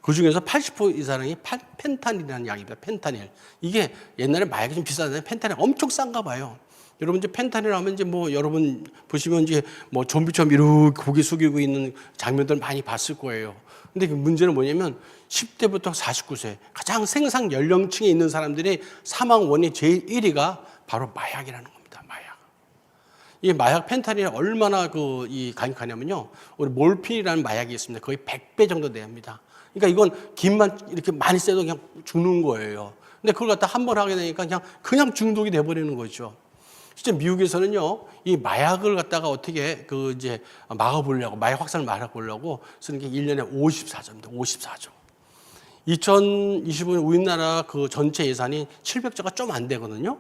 그 중에서 80% 이상이 펜타닐이라는 약입니다. 펜타닐. 이게 옛날에 마약이 좀 비싸는데 펜타닐 엄청 싼가 봐요. 여러분 이제 펜타닐 하면 이제 뭐 여러분 보시면 이제 뭐 좀비처럼 이렇게 고개 숙이고 있는 장면들 많이 봤을 거예요. 근데 그 문제는 뭐냐면 10대부터 49세 가장 생상 연령층에 있는 사람들의 사망 원인 제일 1위가 바로 마약이라는 겁니다. 마약. 이 마약 펜타닐이 얼마나 이 강력하냐면요. 우리 몰핀이라는 마약이 있습니다. 거의 100배 정도 됩니다. 그러니까 이건 김만 이렇게 많이 쐬도 그냥 죽는 거예요. 근데 그걸 갖다 한 번 하게 되니까 그냥 중독이 돼버리는 거죠. 실제 미국에서는요, 이 마약을 갖다가 어떻게 이제 막아보려고, 마약 확산을 막아보려고 쓰는 게 1년에 54조입니다. 54조. 2025년 우리나라 그 전체 예산이 700조가 좀 안 되거든요.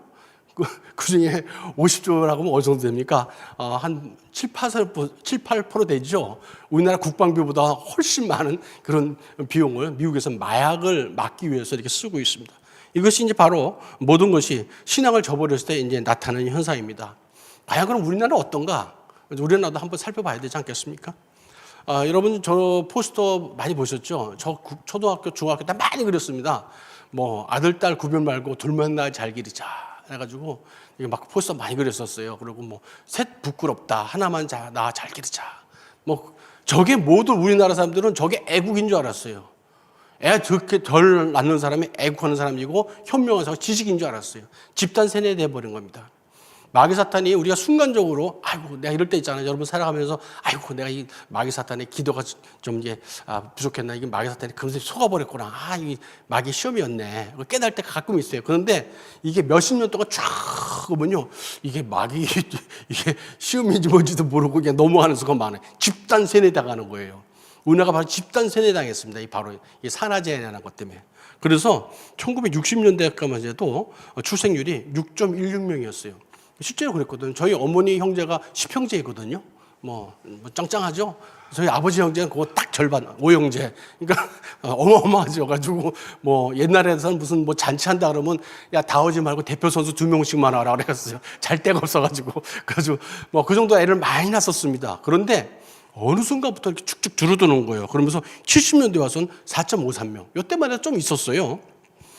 그 중에 50조라고 하면 어느 정도 됩니까? 한 7, 8% 되죠. 우리나라 국방비보다 훨씬 많은 그런 비용을 미국에서 마약을 막기 위해서 이렇게 쓰고 있습니다. 이것이 이제 바로 모든 것이 신앙을 저버렸을 때 이제 나타나는 현상입니다. 과연 그럼 우리나라는 어떤가? 우리나라도 한번 살펴봐야 되지 않겠습니까? 여러분 저 포스터 많이 보셨죠? 저 초등학교, 중학교 때 많이 그렸습니다. 뭐 아들, 딸 구별 말고 둘만 나 잘 기르자 해가지고 이게 막 포스터 많이 그렸었어요. 그리고 뭐 셋 부끄럽다, 하나만 나 잘 기르자. 뭐 저게 모두 우리나라 사람들은 저게 애국인 줄 알았어요. 애 그렇게 덜 낳는 사람이 애국하는 사람이고 현명한 사람, 지식인 줄 알았어요. 집단 세뇌 돼버린 겁니다. 마귀 사탄이 우리가 순간적으로 아이고 내가 이럴 때 있잖아요. 여러분 살아가면서 아이고 내가 이 마귀 사탄의 기도가 좀 이제 부족했나, 이게 마귀 사탄이 금세 속아버렸구나. 이 마귀 시험이었네. 깨달을 때가 가끔 있어요. 그런데 이게 몇십 년 동안 쫙 보면요, 이게 마귀 이게 시험인지 뭔지도 모르고 그냥 넘어가는 수가 많아요. 집단 세뇌 당하는 거예요. 우리나라가 바로 집단 세뇌 당했습니다. 바로 이 산화제라는 것 때문에. 그래서 1960년대까지만 해도 출생률이 6.16명이었어요. 실제로 그랬거든요. 저희 어머니 형제가 10형제이거든요. 뭐 짱짱하죠? 저희 아버지 형제는 그거 딱 절반, 5형제. 그러니까 어마어마하죠. 가지고 뭐 옛날에는 무슨 뭐 잔치한다 그러면 야, 다 오지 말고 대표 선수 2명씩만 와라 그랬어요. 잘 데가 없어가지고. 그래가지고 뭐 그 정도 애를 많이 낳았었습니다. 그런데 어느 순간부터 이렇게 축축 줄어드는 거예요. 그러면서 70년대 와서는 4.53명. 이때만 해도 좀 있었어요.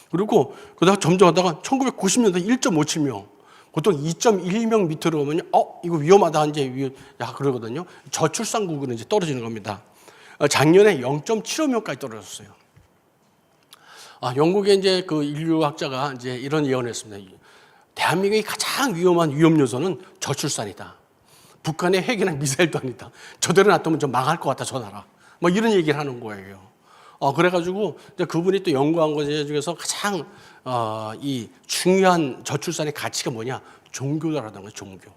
그리고 그러다가 점점 하다가 1990년대 1.57명. 보통 2.1명 밑으로 오면 이거 위험하다 이제 그러거든요. 저출산국은 이제 떨어지는 겁니다. 작년에 0.75명까지 떨어졌어요. 영국의 이제 그 인류학자가 이제 이런 예언을 했습니다. 대한민국의 가장 위험한 위험 요소는 저출산이다. 북한의 핵이나 미사일도 아니다. 저대로 놔두면 좀 망할 것 같다, 저 나라. 뭐 이런 얘기를 하는 거예요. 그래가지고 그분이 또 연구한 것 중에서 가장 이 중요한 저출산의 가치가 뭐냐? 종교라는 거예요, 종교.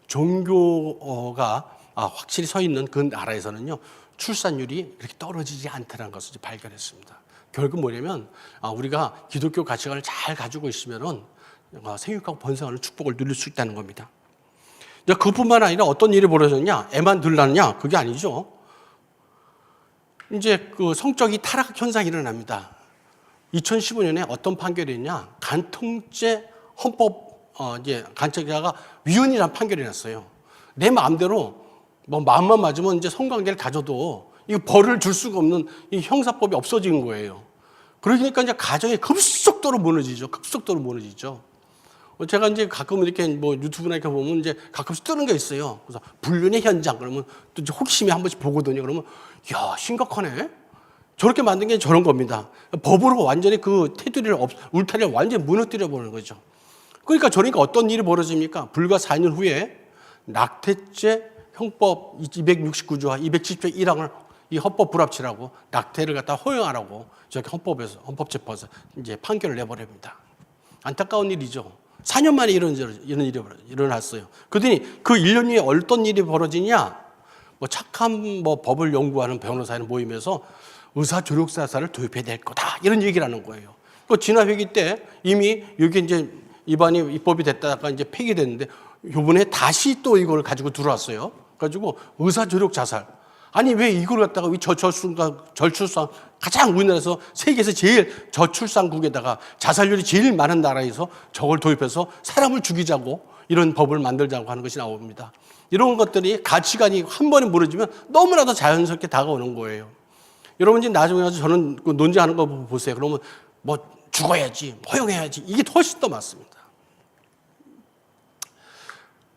종교가 확실히 서 있는 그 나라에서는요, 출산율이 이렇게 떨어지지 않다는 것을 발견했습니다. 결국 뭐냐면 우리가 기독교 가치관을 잘 가지고 있으면은 생육하고 번성하는 축복을 누릴 수 있다는 겁니다. 그뿐만 아니라 어떤 일이 벌어졌냐? 애만 덜 낳느냐? 그게 아니죠. 이제 그 성적인 타락 현상이 일어납니다. 2015년에 어떤 판결이 있냐? 간통죄 헌법 이제 간첩자가 위헌이라는 판결이 났어요. 내 마음대로 뭐 마음만 맞으면 이제 성관계를 가져도 이 벌을 줄 수가 없는 이 형사법이 없어진 거예요. 그러니까 이제 가정이 급속도로 무너지죠. 급속도로 무너지죠. 제가 이제 가끔 이렇게 뭐 유튜브나 이렇게 보면 이제 가끔씩 뜨는 게 있어요. 그래서 불륜의 현장 그러면 또 이제 혹시나 한 번씩 보거든요. 그러면 야, 심각하네. 저렇게 만든 게 저런 겁니다. 법으로 완전히 그 테두리를 울타리를 완전히 무너뜨려 보는 거죠. 그러니까 어떤 일이 벌어집니까? 불과 4년 후에 낙태죄 형법 269조와 270조 1항을 이 헌법 불합치라고 낙태를 갖다 허용하라고 저렇게 헌법재판에서 이제 판결을 내버립니다. 안타까운 일이죠. 4년 만에 이런 일이 일어났어요. 그러더니 그 1년 후에 어떤 일이 벌어지냐? 뭐 착한 뭐 법을 연구하는 변호사는 모임에서 의사 조력사사를 도입해야 될 거다. 이런 얘기를 하는 거예요. 그 지난 회기 때 이미 여기 이제 입법이 됐다가 이제 폐기됐는데 요번에 다시 또 이걸 가지고 들어왔어요. 가지고 의사조력 자살. 아니 왜 이걸 갖다가 저출산 가장 우리나라에서 세계에서 제일 저출산국에다가 자살률이 제일 많은 나라에서 저걸 도입해서 사람을 죽이자고 이런 법을 만들자고 하는 것이 나옵니다. 이런 것들이 가치관이 한 번에 무너지면 너무나도 자연스럽게 다가오는 거예요. 여러분 지금 나중에 가서 저는 그 논쟁하는 거 보세요. 그러면 뭐 죽어야지, 허용해야지. 이게 훨씬 더 맞습니다.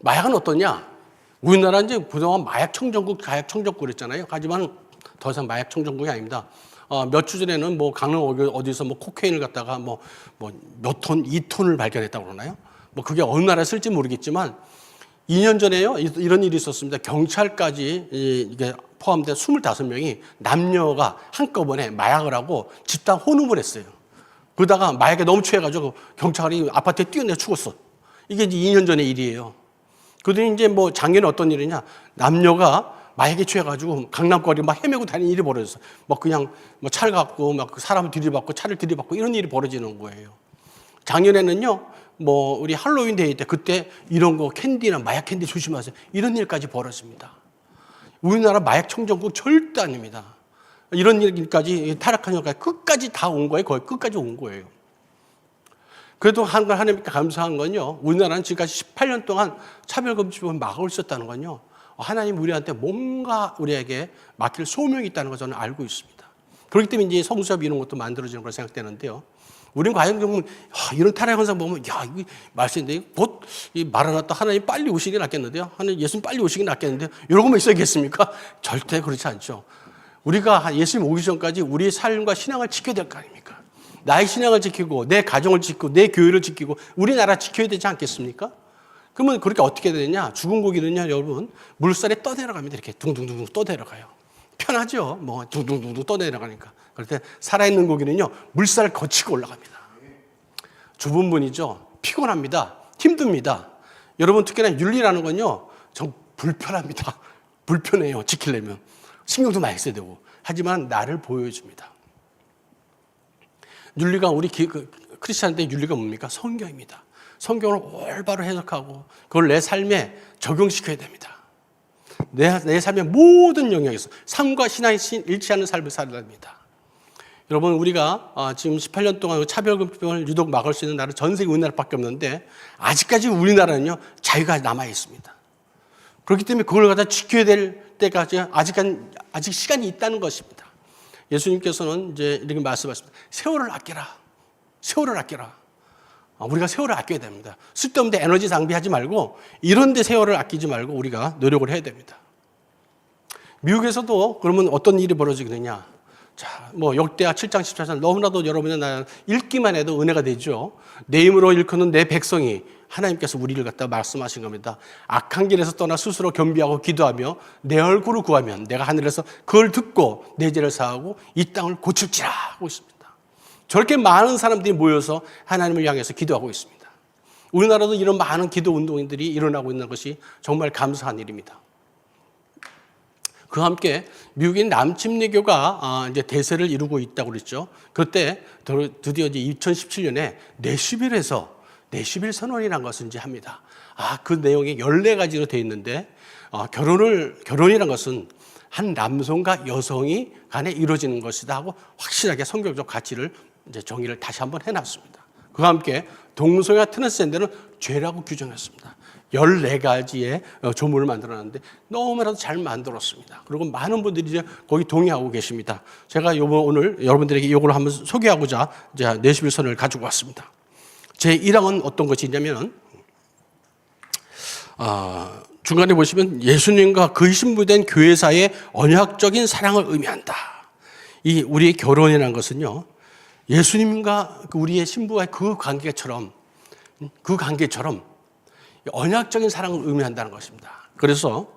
마약은 어떠냐? 우리나라 이제 그동안 마약 청정국, 가약 청정국 그랬잖아요. 하지만 더 이상 마약 청정국이 아닙니다. 몇 주 전에는 뭐 강릉 어디서 뭐 코케인을 갖다가 뭐 몇 톤, 2톤을 발견했다고 그러나요? 뭐 그게 어느 나라에 쓸지 모르겠지만 2년 전에요. 이런 일이 있었습니다. 경찰까지 이게 포함된 25명이 남녀가 한꺼번에 마약을 하고 집단 혼음을 했어요. 그러다가 마약에 너무 취해가지고 경찰이 아파트에 뛰어내려 죽었어. 이게 이제 2년 전의 일이에요. 그러더니 이제 뭐 작년에 어떤 일이냐. 남녀가 마약에 취해가지고 강남거리 막 헤매고 다니는 일이 벌어졌어. 뭐 그냥 뭐 차를 갖고 막 사람을 들이받고 차를 들이받고 이런 일이 벌어지는 거예요. 작년에는요. 뭐 우리 할로윈 데이 때 그때 이런 거 캔디나 마약 캔디 조심하세요. 이런 일까지 벌어집니다. 우리나라 마약 청정국 절대 아닙니다. 이런 일까지 타락한 일까지 끝까지 다 온 거예요. 거의 끝까지 온 거예요. 그래도 하나님께 감사한 건요. 우리나라는 지금까지 18년 동안 차별금지법을 막을 수 있었다는 건요. 하나님 우리한테 뭔가 우리에게 맡길 소명이 있다는 걸 저는 알고 있습니다. 그렇기 때문에 이제 성수협 이런 것도 만들어지는 걸 생각되는데요. 우리는 과연 이런 타락 현상 보면 이거 말씀인데 곧 말아놨다 하나님 빨리 오시기 낫겠는데요. 하나님 예수님 빨리 오시기 낫겠는데요. 이런 것만 있어야겠습니까? 절대 그렇지 않죠. 우리가 예수님 오기 전까지 우리의 삶과 신앙을 지켜야 될 거 아닙니까? 나의 신앙을 지키고 내 가정을 지키고 내 교회를 지키고 우리나라 지켜야 되지 않겠습니까? 그러면 그렇게 어떻게 되느냐? 죽은 고기는요, 여러분 물살에 떠내려갑니다. 이렇게 둥둥둥 떠내려가요. 편하죠. 뭐 둥둥둥 떠내려가니까. 그럴 때 살아있는 고기는요 물살을 거치고 올라갑니다. 좁은 분이죠. 피곤합니다. 힘듭니다. 여러분 특히나 윤리라는 건요 좀 불편합니다. 불편해요. 지키려면 신경도 많이 써야 되고. 하지만 나를 보여줍니다. 윤리가 우리 크리스찬들의 윤리가 뭡니까? 성경입니다. 성경을 올바로 해석하고 그걸 내 삶에 적용시켜야 됩니다. 내 삶의 모든 영역에서 삶과 신앙이 일치하는 삶을 살아야 됩니다. 여러분 우리가 지금 18년 동안 차별금지법을 유독 막을 수 있는 나라는 전 세계 우리나라밖에 없는데 아직까지 우리나라는요 자유가 남아 있습니다. 그렇기 때문에 그걸 갖다 지켜야 될 때까지 아직 시간이 있다는 것입니다. 예수님께서는 이제 이렇게 말씀하십니다. 세월을 아껴라. 세월을 아껴라. 우리가 세월을 아껴야 됩니다. 쓸데없는 데 에너지 낭비하지 말고 이런 데 세월을 아끼지 말고 우리가 노력을 해야 됩니다. 미국에서도 그러면 어떤 일이 벌어지느냐. 자, 뭐 역대하 7장 14절 너무나도 여러분의 나 읽기만 해도 은혜가 되죠. 내 힘으로 일컫는 내 백성이 하나님께서 우리를 갖다 말씀하신 겁니다. 악한 길에서 떠나 스스로 겸비하고 기도하며 내 얼굴을 구하면 내가 하늘에서 그걸 듣고 내 죄를 사하고 이 땅을 고칠지라 하고 있습니다. 저렇게 많은 사람들이 모여서 하나님을 향해서 기도하고 있습니다. 우리나라도 이런 많은 기도 운동들이 일어나고 있는 것이 정말 감사한 일입니다. 그와 함께 미국인 남침례교가 이제 대세를 이루고 있다고 그랬죠. 그때 드디어 이제 2017년에 내시빌 선언이라는 것을 이제 합니다. 그 내용이 14가지로 되어 있는데 결혼이라는 것은 한 남성과 여성이 간에 이루어지는 것이다 하고 확실하게 성경적 가치를 이제 정의를 다시 한번 해놨습니다. 그와 함께 동성애와 트랜스젠더는 죄라고 규정했습니다. 14가지의 조문을 만들어놨는데 너무나도 잘 만들었습니다. 그리고 많은 분들이 이제 거기 동의하고 계십니다. 제가 오늘 여러분들에게 이걸 한번 소개하고자 이제 내시빌 선언을 가지고 왔습니다. 제 1항은 어떤 것이 있냐면 중간에 보시면 예수님과 그의 신부된 교회사의 언약적인 사랑을 의미한다. 이 우리의 결혼이라는 것은요. 예수님과 우리의 신부와의 그 관계처럼 언약적인 사랑을 의미한다는 것입니다. 그래서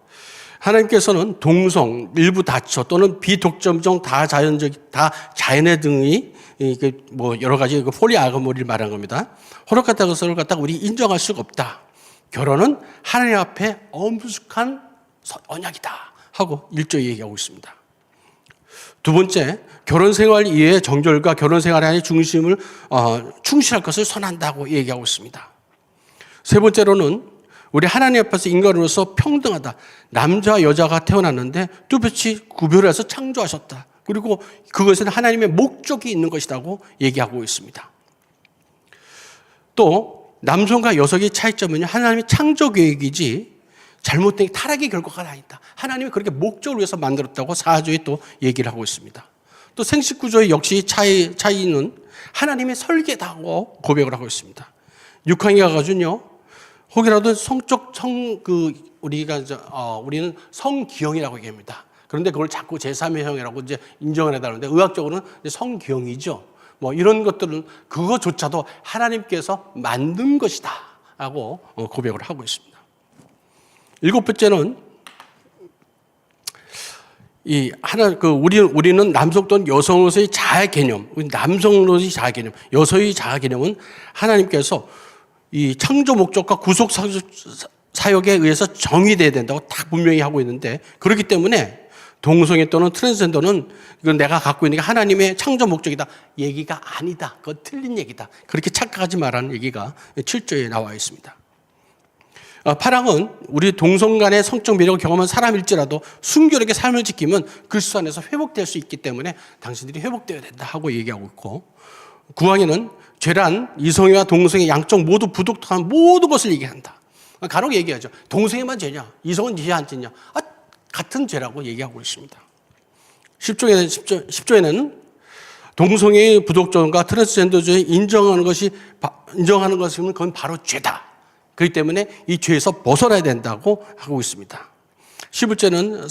하나님께서는 동성, 일부 다처 또는 비독점적 다자연애 등의 뭐 여러 가지 폴리아모리를 말한 겁니다. 허락했다는 것을 갖다가 우리 인정할 수가 없다. 결혼은 하나님 앞에 엄숙한 언약이다 하고 일조히 얘기하고 있습니다. 두 번째, 결혼 생활 이외의 정절과 결혼 생활에 대한 중심을 충실할 것을 선한다고 얘기하고 있습니다. 세 번째로는 우리 하나님 앞에서 인간으로서 평등하다. 남자와 여자가 태어났는데 뚜렷이 구별해서 창조하셨다. 그리고 그것은 하나님의 목적이 있는 것이라고 얘기하고 있습니다. 또 남성과 여성의 차이점은 하나님의 창조 계획이지 잘못된 타락의 결과가 아니다. 하나님이 그렇게 목적을 위해서 만들었다고 사조에 또 얘기를 하고 있습니다. 또 생식 구조의 역시 차이는 하나님의 설계다고 고백을 하고 있습니다. 6항에 가가지고요. 혹이라도 우리는 성기형이라고 얘기합니다. 그런데 그걸 자꾸 제3의 형이라고 이제 인정을 해달라는데 의학적으로는 성기형이죠. 뭐 이런 것들은 그거조차도 하나님께서 만든 것이다라고 고백을 하고 있습니다. 7번째는 우리는 남성 또는 여성으로서의 자아 개념, 남성으로서의 자아 개념, 여성의 자아 개념은 하나님께서 이 창조 목적과 구속 사역에 의해서 정의돼야 된다고 다 분명히 하고 있는데, 그렇기 때문에 동성애 또는 트랜스젠더는 이건 내가 갖고 있는 게 하나님의 창조 목적이다 얘기가 아니다. 그건 틀린 얘기다. 그렇게 착각하지 말라는 얘기가 7조에 나와 있습니다. 8항은 우리 동성 간의 성적 매력을 경험한 사람일지라도 순결하게 삶을 지키면 그리스도 안에서 회복될 수 있기 때문에 당신들이 회복되어야 된다 하고 얘기하고 있고, 9항에는 죄란 이성애와 동성애 양쪽 모두 부독한 모든 것을 얘기한다. 간혹 얘기하죠. 동성애만 죄냐? 이성은 죄 안 죄냐? 같은 죄라고 얘기하고 있습니다. 10조에는 동성애의 부독점과 트랜스젠더주의 인정하는 것이면 그건 바로 죄다. 그렇기 때문에 이 죄에서 벗어나야 된다고 하고 있습니다. 11조는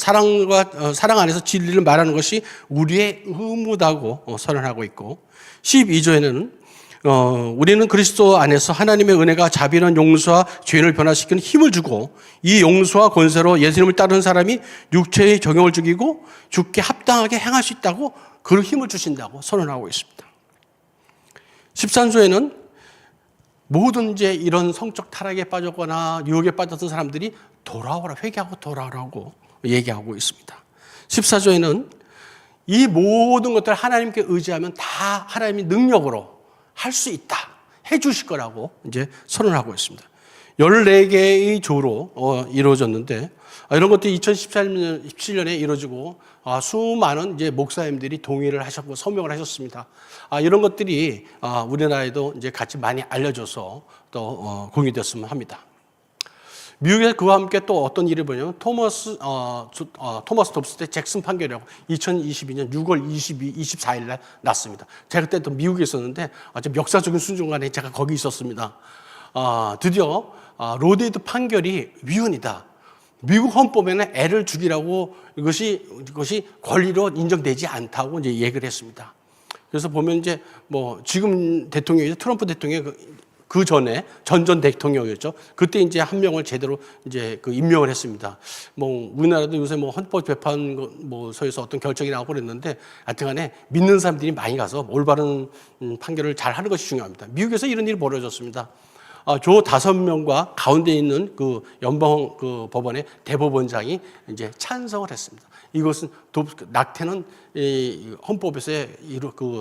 사랑 안에서 진리를 말하는 것이 우리의 의무다고 선언하고 있고, 12조에는 우리는 그리스도 안에서 하나님의 은혜가 자비는 용서와 죄를 변화시키는 힘을 주고, 이 용서와 권세로 예수님을 따르는 사람이 육체의 정욕을 죽이고 죽게 합당하게 행할 수 있다고 그 힘을 주신다고 선언하고 있습니다. 13조에는 모든 이제 이런 성적 타락에 빠졌거나 유혹에 빠졌던 사람들이 돌아오라, 회개하고 돌아오라고 얘기하고 있습니다. 14조에는 이 모든 것들을 하나님께 의지하면 다 하나님의 능력으로 할 수 있다, 해 주실 거라고 이제 선언하고 있습니다. 14개의 조로 이루어졌는데, 이런 것들이 2017년에 이루어지고 수많은 이제 목사님들이 동의를 하셨고 서명을 하셨습니다. 이런 것들이 우리나라에도 이제 같이 많이 알려져서 또 공유됐으면 합니다. 미국에서 그와 함께 또 어떤 일이 벌어냐면 토머스 돕스 대 잭슨 판결이라고 2022년 6월 24일 날 났습니다. 제가 그때 또 미국에 있었는데 아주 역사적인 순간에 제가 거기 있었습니다. 드디어 로데이드 판결이 위헌이다. 미국 헌법에는 애를 죽이라고 이것이 권리로 인정되지 않다고 이제 얘기를 했습니다. 그래서 보면 이제 뭐 지금 대통령이죠. 트럼프 대통령이 그 전에 전 대통령이었죠. 그때 이제 한 명을 제대로 이제 임명을 했습니다. 뭐 우리나라도 요새 뭐 헌법재판소에서 어떤 결정이 나오고 그랬는데, 하여튼간에 믿는 사람들이 많이 가서 올바른 판결을 잘 하는 것이 중요합니다. 미국에서 이런 일이 벌어졌습니다. 조 5명과 가운데 있는 그 연방 법원의 대법원장이 이제 찬성을 했습니다. 이것은 낙태는 헌법에서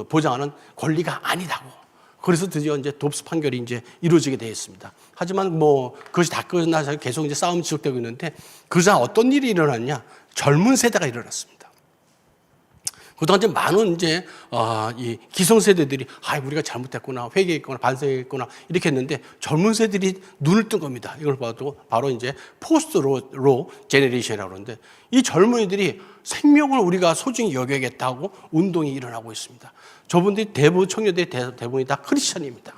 보장하는 권리가 아니라고. 그래서 드디어 이제 돕스 판결이 이제 이루어지게 되어 있습니다. 하지만 뭐 그것이 다 끝나서 계속 이제 싸움이 지속되고 있는데, 그러자 어떤 일이 일어났냐? 젊은 세대가 일어났습니다. 그동안 이제 많은 이제 이 기성세대들이 우리가 잘못했구나, 회개했구나, 반성했구나 이렇게 했는데, 젊은 세대들이 눈을 뜬 겁니다. 이걸 봐도 바로 이제 포스트 로 제너레이션이라고 그러는데, 이 젊은이들이 생명을 우리가 소중히 여겨야겠다고 운동이 일어나고 있습니다. 저분들이 청년들이 대부분이 다 크리스천입니다.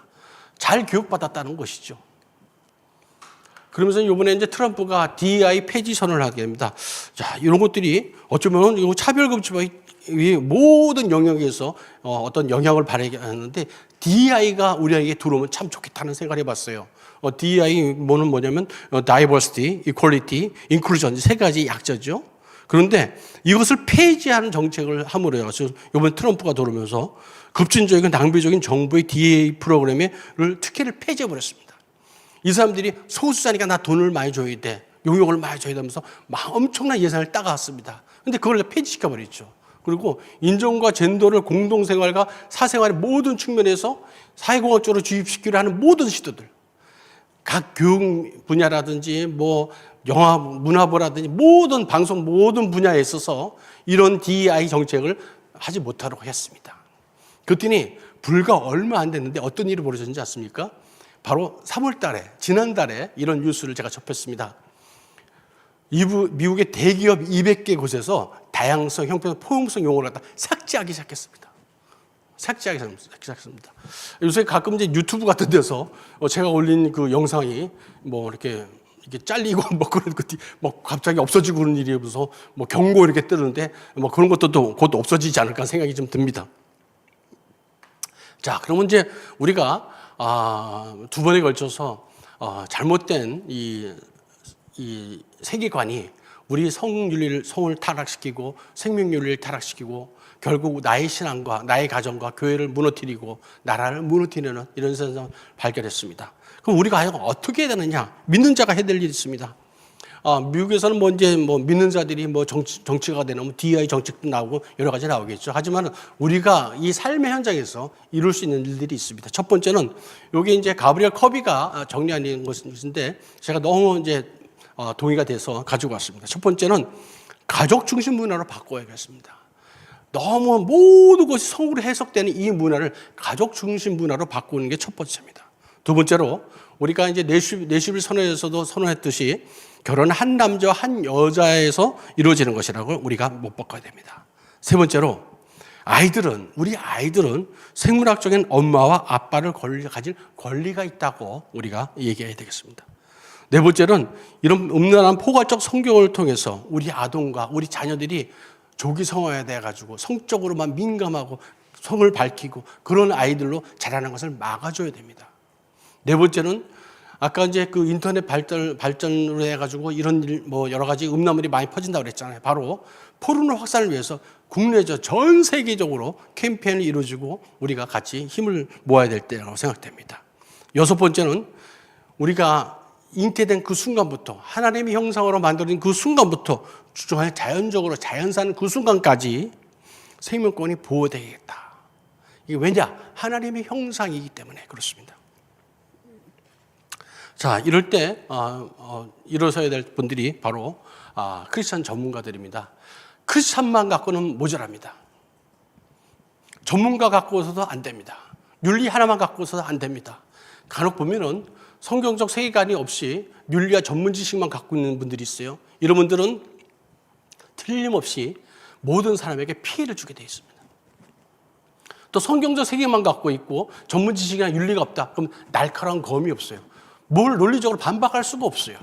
잘 교육받았다는 것이죠. 그러면서 이번에 이제 트럼프가 DEI 폐지 선언을 하게 됩니다. 자, 이런 것들이 어쩌면 이거 차별금지법의 모든 영역에서 어떤 영향을 발휘하는데, DEI가 우리에게 들어오면 참 좋겠다는 생각을 해봤어요. DEI는 뭐냐면 Diversity, Equality, Inclusion 3가지 약자죠. 그런데 이것을 폐지하는 정책을 함으로 해서 이번 트럼프가 들어오면서 급진적이고 낭비적인 정부의 DEI 프로그램을 특혜를 폐지해버렸습니다. 이 사람들이 소수자니까 나 돈을 많이 줘야 돼, 용역을 많이 줘야 되면서 엄청난 예산을 따가왔습니다. 그런데 그걸 폐지시켜버렸죠. 그리고 인종과 젠더를 공동생활과 사생활의 모든 측면에서 사회공학적으로 주입시키려 하는 모든 시도들, 각 교육 분야라든지 뭐 영화 문화부라든지 모든 방송 모든 분야에 있어서 이런 DEI 정책을 하지 못하도록 했습니다. 그랬더니 불과 얼마 안 됐는데 어떤 일이 벌어졌는지 아십니까? 바로 3월 달에 지난달에 이런 뉴스를 제가 접했습니다. 미국의 대기업 200개 곳에서 다양성, 형평성, 포용성 용어를 갖다 삭제하기 시작했습니다. 요새 가끔 이제 유튜브 같은 데서 제가 올린 그 영상이 뭐 이렇게 잘리고 뭐 그런 것들이 뭐 갑자기 없어지고 그런 일이 없어서 뭐 경고 이렇게 뜨는데 뭐 그런 것도 곧 없어지지 않을까 생각이 좀 듭니다. 자, 그러면 이제 우리가 두 번에 걸쳐서 잘못된 이 세계관이 우리 성을 타락시키고 생명윤리를 타락시키고 결국 나의 신앙과 나의 가정과 교회를 무너뜨리고 나라를 무너뜨리는 이런 현상을 발견했습니다. 그럼 우리가 어떻게 해야 되느냐? 믿는 자가 해야 될 일이 있습니다. 미국에서는 뭐 이제 뭐 믿는 자들이 뭐 정치가 되면 DEI 정책도 나오고 여러 가지 나오겠죠. 하지만 우리가 이 삶의 현장에서 이룰 수 있는 일들이 있습니다. 첫 번째는 여기 이제 가브리엘 커비가 정리한 것인데 제가 너무 이제 동의가 돼서 가지고 왔습니다. 첫 번째는 가족 중심 문화로 바꿔야겠습니다. 너무 모든 것이 성으로 해석되는 이 문화를 가족 중심 문화로 바꾸는 게 첫 번째입니다. 두 번째로 우리가 이제 내슈빌 선언에서도 선언했듯이 결혼은 한 남자와 한 여자에서 이루어지는 것이라고 우리가 못 바꿔야 됩니다. 세 번째로 우리 아이들은 생물학적인 엄마와 아빠를 가질 권리가 있다고 우리가 얘기해야 되겠습니다. 네 번째는 이런 음란한 포괄적 성경을 통해서 우리 아동과 우리 자녀들이 조기성화에 대해 가지고 성적으로만 민감하고 성을 밝히고 그런 아이들로 자라는 것을 막아줘야 됩니다. 네 번째는 아까 이제 그 인터넷 발전으로 해가지고 이런 일, 뭐 여러 가지 음란물이 많이 퍼진다고 그랬잖아요. 바로 포르노 확산을 위해서 국내죠, 전 세계적으로 캠페인이 이루어지고 우리가 같이 힘을 모아야 될 때라고 생각됩니다. 여섯 번째는 우리가 잉태된 그 순간부터 하나님의 형상으로 만들어진 그 순간부터 주중하여 자연적으로 자연산 그 순간까지 생명권이 보호되겠다. 이게 왜냐? 하나님의 형상이기 때문에 그렇습니다. 자, 이럴 때 일어서야 될 분들이 바로 크리스찬 전문가들입니다. 크리스찬만 갖고는 모자랍니다. 전문가 갖고서도 안 됩니다. 윤리 하나만 갖고서도 안 됩니다. 간혹 보면은 성경적 세계관이 없이 윤리와 전문 지식만 갖고 있는 분들이 있어요. 이런 분들은 틀림없이 모든 사람에게 피해를 주게 되어 있습니다. 또 성경적 세계만 갖고 있고 전문 지식이나 윤리가 없다. 그럼 날카로운 검이 없어요. 뭘 논리적으로 반박할 수가 없어요.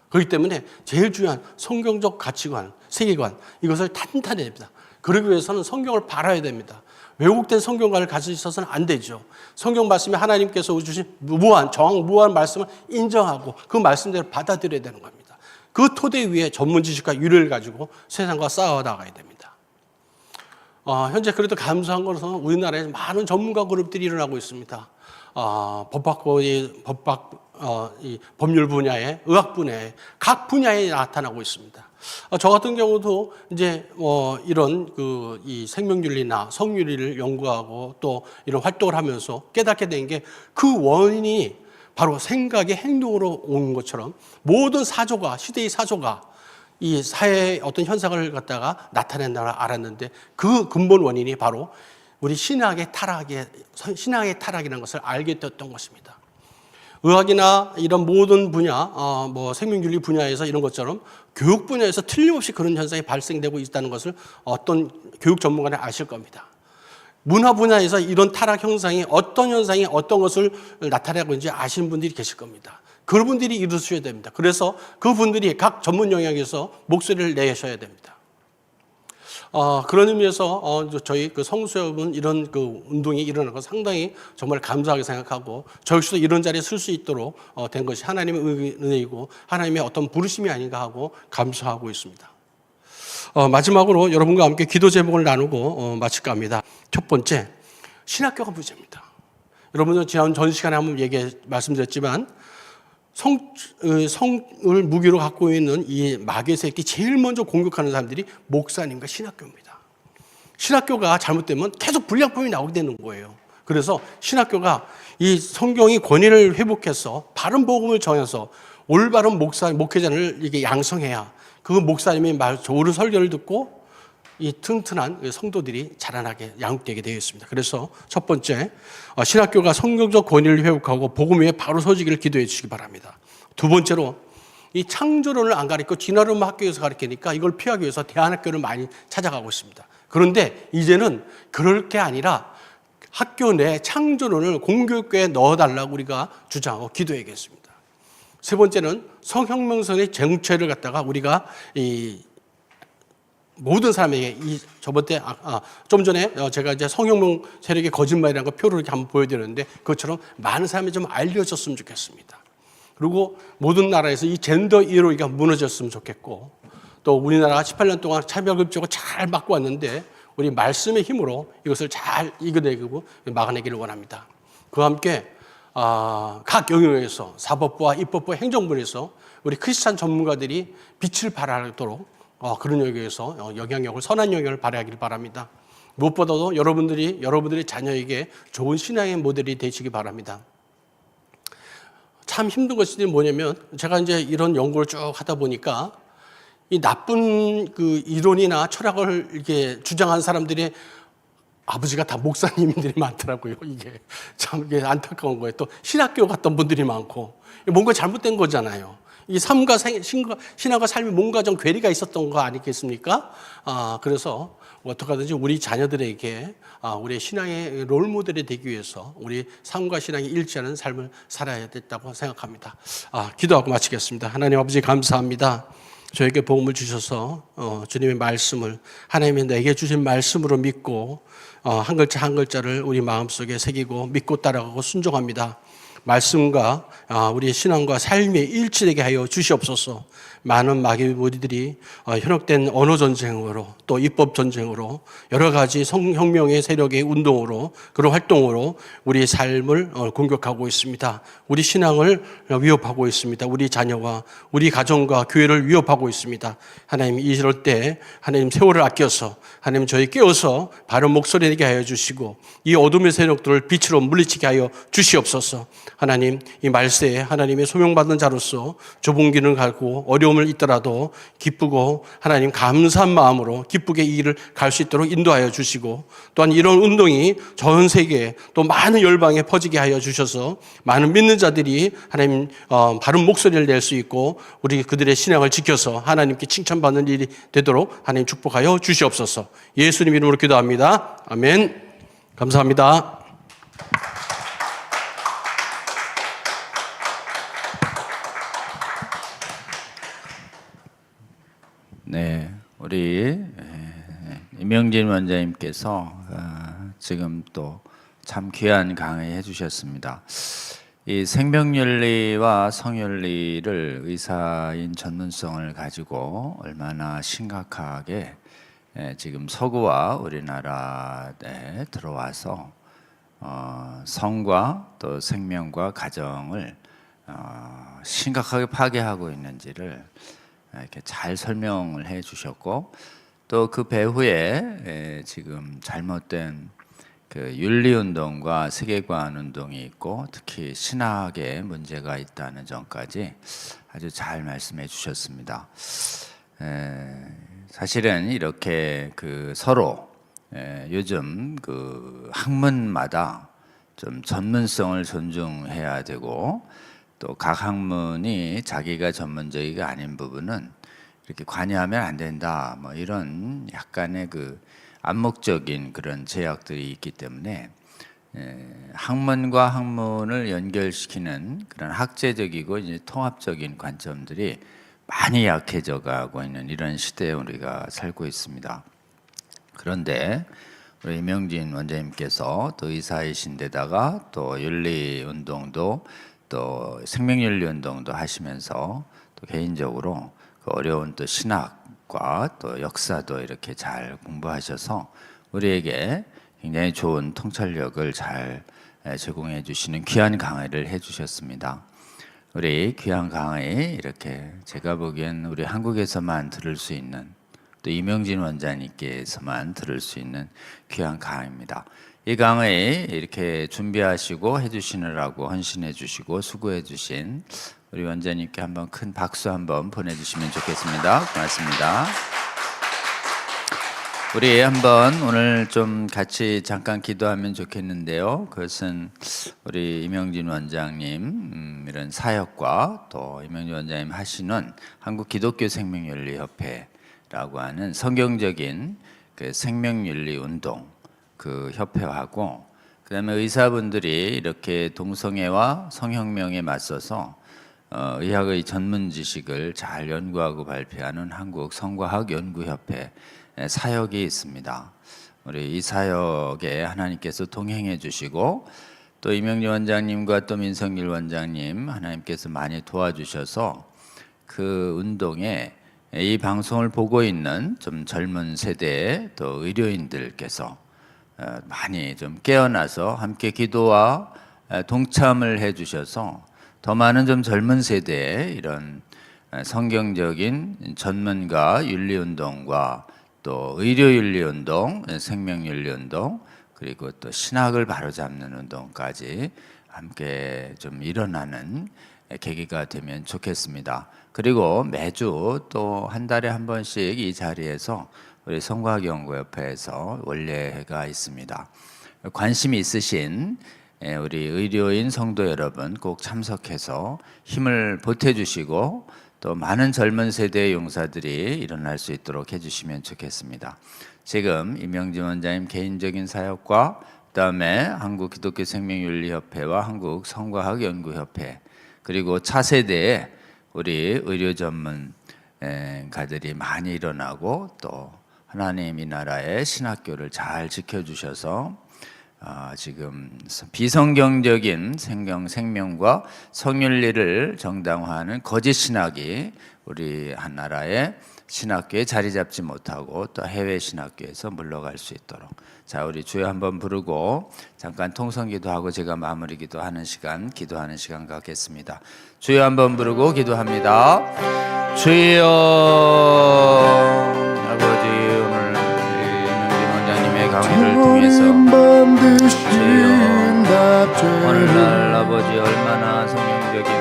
그렇기 때문에 제일 중요한 성경적 가치관, 세계관 이것을 탄탄해야 됩니다. 그러기 위해서는 성경을 바라야 됩니다. 왜곡된 성경관을 가지고 있어서는 안 되죠. 성경 말씀이 하나님께서 주신 무한 말씀을 인정하고 그 말씀대로 받아들여야 되는 겁니다. 그 토대 위에 전문 지식과 윤리를 가지고 세상과 싸워 나가야 됩니다. 현재 그래도 감사한 것은 우리나라에 많은 전문가 그룹들이 일어나고 있습니다. 이 법률 분야에, 의학 분야에, 각 분야에 나타나고 있습니다. 저 같은 경우도 이제 이런 이 생명윤리나 성윤리를 연구하고 또 이런 활동을 하면서 깨닫게 된 게 그 원인이 바로 생각의 행동으로 온 것처럼 모든 사조가, 시대의 사조가 이 사회의 어떤 현상을 갖다가 나타낸다고 알았는데 그 근본 원인이 바로 우리 신학의 타락이라는 것을 알게 되었던 것입니다. 의학이나 이런 모든 분야, 생명윤리 분야에서 이런 것처럼 교육 분야에서 틀림없이 그런 현상이 발생되고 있다는 것을 어떤 교육 전문가는 아실 겁니다. 문화 분야에서 이런 타락 현상이 어떤 현상이 어떤 것을 나타내고 있는지 아시는 분들이 계실 겁니다. 그분들이 이루셔야 됩니다. 그래서 그분들이 각 전문 영역에서 목소리를 내셔야 됩니다. 그런 의미에서 저희 그 성수협은 이런 그 운동이 일어난 것 상당히 정말 감사하게 생각하고 저 역시도 이런 자리에 설 수 있도록 된 것이 하나님의 은혜이고 하나님의 어떤 부르심이 아닌가 하고 감사하고 있습니다. 마지막으로 여러분과 함께 기도 제목을 나누고 마칠까 합니다. 첫 번째, 신학교가 문제입니다. 여러분은 지난 전 시간에 한번 말씀드렸지만 성을 무기로 갖고 있는 이 마귀의 새끼 제일 먼저 공격하는 사람들이 목사님과 신학교입니다. 신학교가 잘못되면 계속 불량품이 나오게 되는 거예요. 그래서 신학교가 이 성경이 권위를 회복해서 바른 복음을 정해서 올바른 목회자를 이게 양성해야 그 목사님이 옳은 설교를 듣고 이 튼튼한 성도들이 자라나게 양육되게 되어 있습니다. 그래서 첫 번째, 신학교가 성경적 권위를 회복하고 복음 위에 바로 서지기를 기도해 주시기 바랍니다. 두 번째로, 이 창조론을 안 가르치고 진화론 학교에서 가르치니까 이걸 피하기 위해서 대안학교를 많이 찾아가고 있습니다. 그런데 이제는 그럴 게 아니라 학교 내 창조론을 공교육교에 넣어달라고 우리가 주장하고 기도해야겠습니다. 세 번째는 성혁명선의 정체를 갖다가 우리가 이 모든 사람에게 저번 때 좀 전에 제가 이제 성혁명 세력의 거짓말이라는 거 표를 이렇게 한번 보여드렸는데 그것처럼 많은 사람이 좀 알려졌으면 좋겠습니다. 그리고 모든 나라에서 이 젠더 이해로기가 무너졌으면 좋겠고, 또 우리나라가 18년 동안 차별급제고 잘 막고 왔는데 우리 말씀의 힘으로 이것을 잘 이겨내고 막아내기를 원합니다. 그와 함께 각 영역에서 사법부와 입법부, 행정부에서 우리 크리스찬 전문가들이 빛을 발하도록 그런 영역에서 영향력을, 선한 영향을 발휘하기를 바랍니다. 무엇보다도 여러분들이 자녀에게 좋은 신앙의 모델이 되시기 바랍니다. 참 힘든 것이 뭐냐면, 제가 이제 이런 연구를 쭉 하다 보니까 이 나쁜 그 이론이나 철학을 이렇게 주장한 사람들이 아버지가 다 목사님들이 많더라고요. 이게 참 이게 안타까운 거예요. 또 신학교 갔던 분들이 많고, 뭔가 잘못된 거잖아요. 이 삶과 신앙과 삶이 뭔가 좀 괴리가 있었던 거 아니겠습니까? 그래서 어떻게 하든지 우리 자녀들에게 우리의 신앙의 롤모델이 되기 위해서 우리 삶과 신앙이 일치하는 삶을 살아야 됐다고 생각합니다. 기도하고 마치겠습니다. 하나님 아버지 감사합니다. 저에게 복음을 주셔서 주님의 말씀을, 하나님이 내게 주신 말씀으로 믿고 한 글자 한 글자를 우리 마음속에 새기고 믿고 따라가고 순종합니다. 말씀과 우리의 신앙과 삶이 일치되게 하여 주시옵소서. 많은 마귀 무리들이 현혹된 언어 전쟁으로, 또 입법 전쟁으로, 여러 가지 성혁명의 세력의 운동으로, 그런 활동으로 우리의 삶을 공격하고 있습니다. 우리 신앙을 위협하고 있습니다. 우리 자녀와 우리 가정과 교회를 위협하고 있습니다. 하나님, 이럴 때 하나님 세월을 아껴서 하나님 저희 깨워서 바른 목소리 내게 하여 주시고 이 어둠의 세력들을 빛으로 물리치게 하여 주시옵소서. 하나님, 이 말세에 하나님의 소명받는 자로서 좁은 길을 가고 어려움을 있더라도 기쁘고 하나님 감사한 마음으로 기쁘게 이 길을 갈 수 있도록 인도하여 주시고, 또한 이런 운동이 전 세계에 또 많은 열방에 퍼지게 하여 주셔서 많은 믿는 자들이 하나님 바른 목소리를 낼 수 있고 우리 그들의 신앙을 지켜서 하나님께 칭찬받는 일이 되도록 하나님 축복하여 주시옵소서. 예수님 이름으로 기도합니다. 아멘. 감사합니다. 네, 우리 임영진 원장님께서 지금 또 참 귀한 강의 해주셨습니다. 이 생명윤리와 성윤리를 의사인 전문성을 가지고 얼마나 심각하게 지금 서구와 우리나라에 들어와서 성과 또 생명과 가정을 심각하게 파괴하고 있는지를 이렇게 잘 설명을 해 주셨고, 또 그 배후에 지금 잘못된 그 윤리운동과 세계관운동이 있고 특히 신학에 문제가 있다는 점까지 아주 잘 말씀해 주셨습니다. 사실은 이렇게 그 서로 요즘 그 학문마다 좀 전문성을 존중해야 되고, 또 각 학문이 자기가 전문적이가 아닌 부분은 이렇게 관여하면 안 된다, 뭐 이런 약간의 그 암묵적인 그런 제약들이 있기 때문에 학문과 학문을 연결시키는 그런 학제적이고 이제 통합적인 관점들이 많이 약해져 가고 있는 이런 시대에 우리가 살고 있습니다. 그런데 우리 임영진 원장님께서 또 의사이신데다가 또 윤리운동도 또 생명윤리운동도 하시면서 또 개인적으로 그 어려운 또 신학과 또 역사도 이렇게 잘 공부하셔서 우리에게 굉장히 좋은 통찰력을 잘 제공해 주시는 귀한 강의를 해 주셨습니다. 우리 귀한 강의 이렇게 제가 보기엔 우리 한국에서만 들을 수 있는, 또 임영진 원장님께서만 들을 수 있는 귀한 강의입니다. 이 강의 이렇게 준비하시고 해주시느라고 헌신해 주시고 수고해 주신 우리 원장님께 한번 큰 박수 한번 보내주시면 좋겠습니다. 고맙습니다. 우리 한번 오늘 좀 같이 잠깐 기도하면 좋겠는데요. 그것은 우리 이명진 원장님 이런 사역과 또 이명진 원장님 하시는 한국기독교생명윤리협회라고 하는 성경적인 그 생명윤리 운동 그 협회하고, 그다음에 의사분들이 이렇게 동성애와 성혁명에 맞서서 의학의 전문 지식을 잘 연구하고 발표하는 한국 성과학 연구협회 사역이 있습니다. 우리 이 사역에 하나님께서 동행해 주시고 또 이명진 원장님과 또 민성길 원장님 하나님께서 많이 도와주셔서 그 운동에 이 방송을 보고 있는 좀 젊은 세대 또 의료인들께서 많이 좀 깨어나서 함께 기도와 동참을 해 주셔서 더 많은 좀 젊은 세대에 이런 성경적인 전문가 윤리운동과 또 의료윤리운동, 생명윤리운동, 그리고 또 신학을 바로잡는 운동까지 함께 좀 일어나는 계기가 되면 좋겠습니다. 그리고 매주 또 한 달에 한 번씩 이 자리에서 우리 성과학연구협회에서 원례가 있습니다. 관심이 있으신 우리 의료인 성도 여러분 꼭 참석해서 힘을 보태주시고 또 많은 젊은 세대의 용사들이 일어날 수 있도록 해주시면 좋겠습니다. 지금 이명진 원장님 개인적인 사역과 그다음에 한국기독교생명윤리협회와 한국성과학연구협회 그리고 차세대에 우리 의료 전문가들이 많이 일어나고 또 하나님 이 나라의 신학교를 잘 지켜주셔서 지금 비성경적인 생명과 성윤리를 정당화하는 거짓 신학이 우리 한 나라의 신학교에 자리 잡지 못하고 또 해외 신학교에서 물러갈 수 있도록, 자 우리 주여 한번 부르고 잠깐 통성기도하고 제가 마무리 기도하는 시간 갖겠습니다. 주여 한번 부르고 기도합니다. 주여 아버지 오늘 이명진 원장님의 강의를 통해서 오늘날 아버지 얼마나 성경적인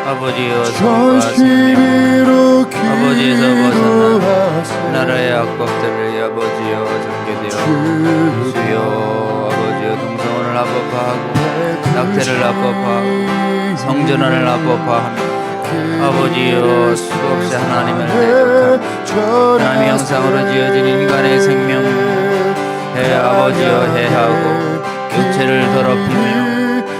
아버지여 성과 생명 아버지에서 벗어난 나라의 악법들을 아버지여 정죄되어 주여 아버지여 동성혼을 합법화하고 낙태를 합법화하고 성전환을 합법화하며 아버지여 수없이 하나님을 대적하며 하나님의 형상으로 지어진 인간의 생명을 아버지여 해하고 육체를 더럽히며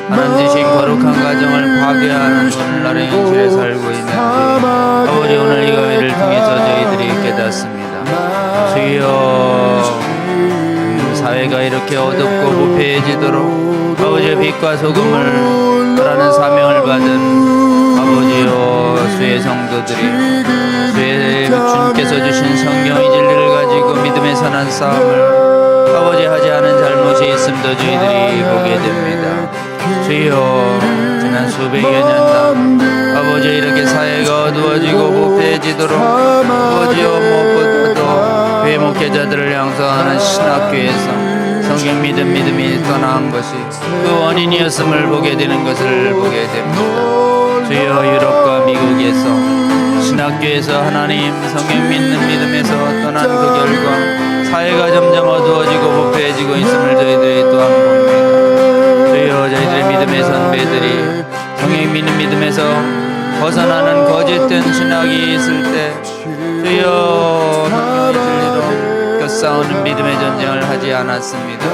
하나님 주신 거룩한 가정을 파괴하는 오늘날의 현실에 살고 있는 아버지 오늘 이 강의를 통해서 저희들이 깨닫습니다. 주여 사회가 이렇게 어둡고 부패해지도록 아버지의 빛과 소금을 하라는 사명을 받은 아버지여 주의 성도들이 주의 주님께서 주신 성경의 진리를 가지고 믿음의 선한 싸움을 아버지 하지 않은 잘못이 있음도 저희들이 보게 됩니다. 주여 지난 수백여 년 아버지 이렇게 사회가 어두워지고 부패해지도록 아버지여 무엇보다도 교회 목회자들을 양성하는 신학교에서 성경 믿음이 떠나간 것이 그 원인이었음을 보게 되는 것을 보게 됩니다. 주여 유럽과 미국에서 신학교에서 하나님 성경 믿는 믿음에서 떠난 그 결과 사회가 점점 어두워지고 부패해지고 있음을 저희들이 또한 봅니다. 주여 저희들의 믿음의 선배들이 성경 믿는 믿음에서 벗어나는 거짓된 신학이 있을 때 주여 성령의 진리로 그 싸우는 믿음의 전쟁을 하지 않았습니다.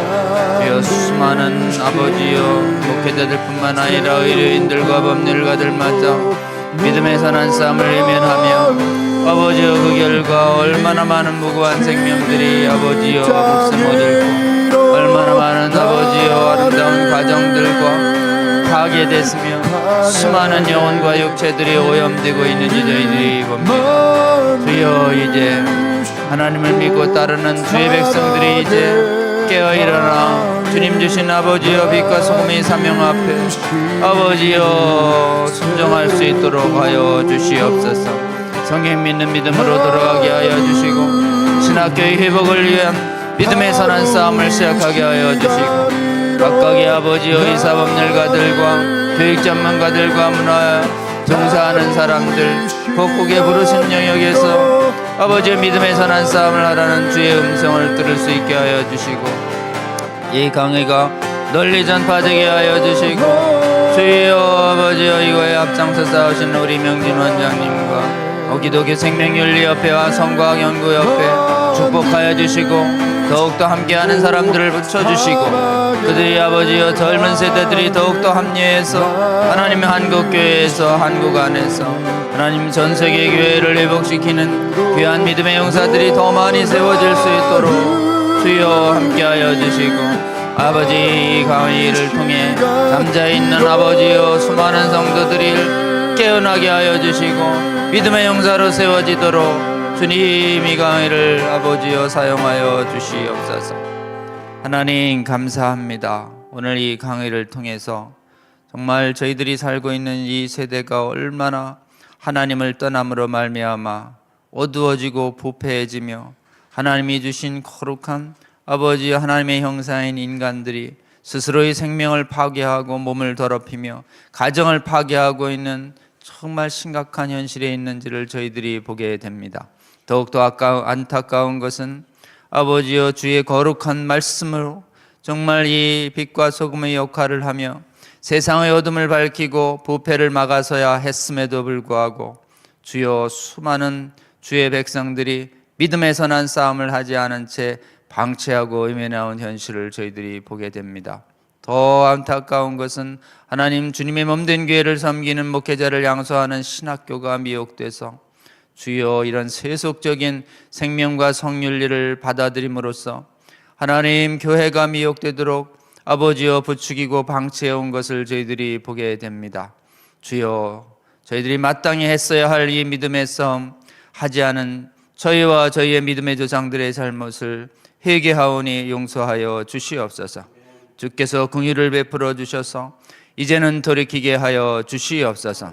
주여 수많은 아버지여 목회자들뿐만 아니라 의료인들과 법률가들마저 믿음의 선한 싸움을 외면하며 아버지여 그 결과 얼마나 많은 무고한 생명들이 아버지여 목숨 얻을고 얼마나 많은 아버지여 아름다운 가정들과 파괴됐으며 수많은 영혼과 육체들이 오염되고 있는지 저희들이 봅니다. 주여 이제 하나님을 믿고 따르는 주의 백성들이 이제 깨어 일어나 주님 주신 아버지여 빛과 소금의 사명 앞에 아버지여 순종할 수 있도록 하여 주시옵소서. 성경 믿는 믿음으로 돌아가게 하여 주시고 신학교의 회복을 위한 믿음의 선한 싸움을 시작하게 하여 주시고 각각의 아버지여 이사법률가들과 교육 전문가들과 문화 종사하는 사람들 복국에 부르신 영역에서 아버지의 믿음의 선한 싸움을 하라는 주의 음성을 들을 수 있게 하여 주시고 이 강의가 널리 전파되게 하여 주시고 주여 아버지여 이거에 앞장서 싸우신 우리 명진 원장님과 기독교 생명윤리협회와 성과학연구협회 축복하여 주시고 더욱더 함께하는 사람들을 붙여주시고 그들이 아버지여 젊은 세대들이 더욱더 합류해서 하나님의 한국교회에서 한국 안에서 하나님 전세계 교회를 회복시키는 귀한 믿음의 용사들이 더 많이 세워질 수 있도록 주여 함께하여 주시고 아버지 이 강의를 통해 잠자있는 아버지여 수많은 성도들이 깨어나게 하여 주시고 믿음의 용사로 세워지도록 주님 이 강의를 아버지여 사용하여 주시옵소서. 하나님 감사합니다. 오늘 이 강의를 통해서 정말 저희들이 살고 있는 이 세대가 얼마나 하나님을 떠남으로 말미암아 어두워지고 부패해지며 하나님이 주신 거룩한 아버지 하나님의 형상인 인간들이 스스로의 생명을 파괴하고 몸을 더럽히며 가정을 파괴하고 있는 정말 심각한 현실에 있는지를 저희들이 보게 됩니다. 더욱더 안타까운 것은 아버지여 주의 거룩한 말씀으로 정말 이 빛과 소금의 역할을 하며 세상의 어둠을 밝히고 부패를 막아서야 했음에도 불구하고 주여 수많은 주의 백성들이 믿음의 선한 싸움을 하지 않은 채 방치하고 외면해온 현실을 저희들이 보게 됩니다. 더 안타까운 것은 하나님 주님의 몸된 교회를 섬기는 목회자를 양소하는 신학교가 미혹돼서 주여 이런 세속적인 생명과 성윤리를 받아들임으로써 하나님 교회가 미혹되도록 아버지여 부추기고 방치해온 것을 저희들이 보게 됩니다. 주여 저희들이 마땅히 했어야 할 이 믿음의 싸움 하지 않은 저희와 저희의 믿음의 조상들의 잘못을 회개하오니 용서하여 주시옵소서. 주께서 긍휼을 베풀어 주셔서 이제는 돌이키게 하여 주시옵소서.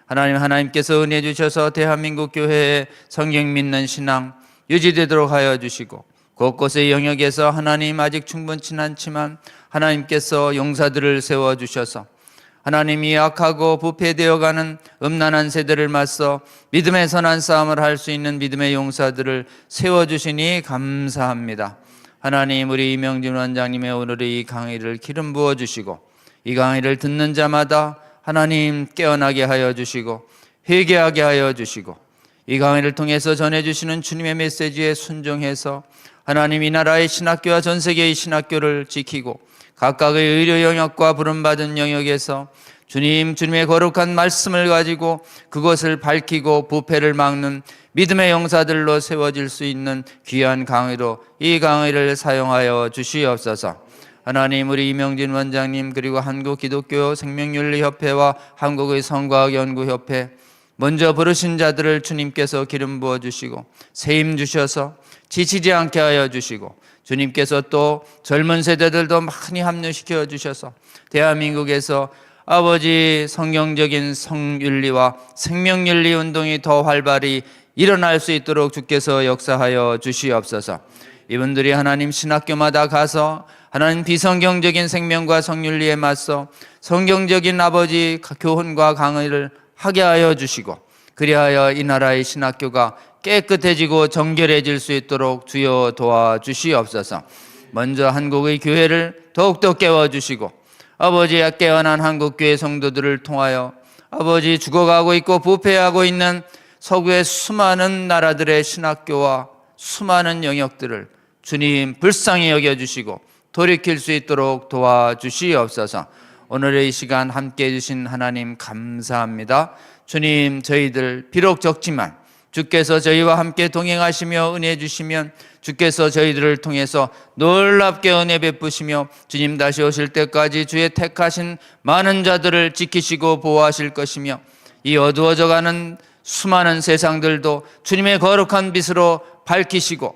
하나님께서 은혜 주셔서 대한민국 교회의 성경 믿는 신앙 유지되도록 하여 주시고 곳곳의 영역에서 하나님 아직 충분치 않지만 하나님께서 용사들을 세워주셔서 하나님이 악하고 부패되어가는 음란한 세대를 맞서 믿음의 선한 싸움을 할 수 있는 믿음의 용사들을 세워주시니 감사합니다. 하나님 우리 이명진 원장님의 오늘의 이 강의를 기름 부어주시고 이 강의를 듣는 자마다 하나님 깨어나게 하여 주시고 회개하게 하여 주시고 이 강의를 통해서 전해주시는 주님의 메시지에 순종해서 하나님 이 나라의 신학교와 전 세계의 신학교를 지키고 각각의 의료 영역과 부름받은 영역에서 주님의 거룩한 말씀을 가지고 그것을 밝히고 부패를 막는 믿음의 용사들로 세워질 수 있는 귀한 강의로 이 강의를 사용하여 주시옵소서. 하나님 우리 이명진 원장님 그리고 한국기독교 생명윤리협회와 한국의 성과학연구협회 먼저 부르신 자들을 주님께서 기름 부어주시고 세임 주셔서 지치지 않게 하여 주시고 주님께서 또 젊은 세대들도 많이 합류시켜 주셔서 대한민국에서 아버지 성경적인 성윤리와 생명윤리 운동이 더 활발히 일어날 수 있도록 주께서 역사하여 주시옵소서. 이분들이 하나님 신학교마다 가서 하나님 비성경적인 생명과 성윤리에 맞서 성경적인 아버지 교훈과 강의를 하게 하여 주시고 그리하여 이 나라의 신학교가 깨끗해지고 정결해질 수 있도록 주여 도와주시옵소서. 먼저 한국의 교회를 더욱더 깨워주시고 아버지의 깨어난 한국교회 성도들을 통하여 아버지 죽어가고 있고 부패하고 있는 서구의 수많은 나라들의 신학교와 수많은 영역들을 주님 불쌍히 여겨주시고 돌이킬 수 있도록 도와주시옵소서. 오늘의 이 시간 함께해 주신 하나님 감사합니다. 주님 저희들 비록 적지만 주께서 저희와 함께 동행하시며 은혜 주시면 주께서 저희들을 통해서 놀랍게 은혜 베푸시며 주님 다시 오실 때까지 주의 택하신 많은 자들을 지키시고 보호하실 것이며 이 어두워져가는 수많은 세상들도 주님의 거룩한 빛으로 밝히시고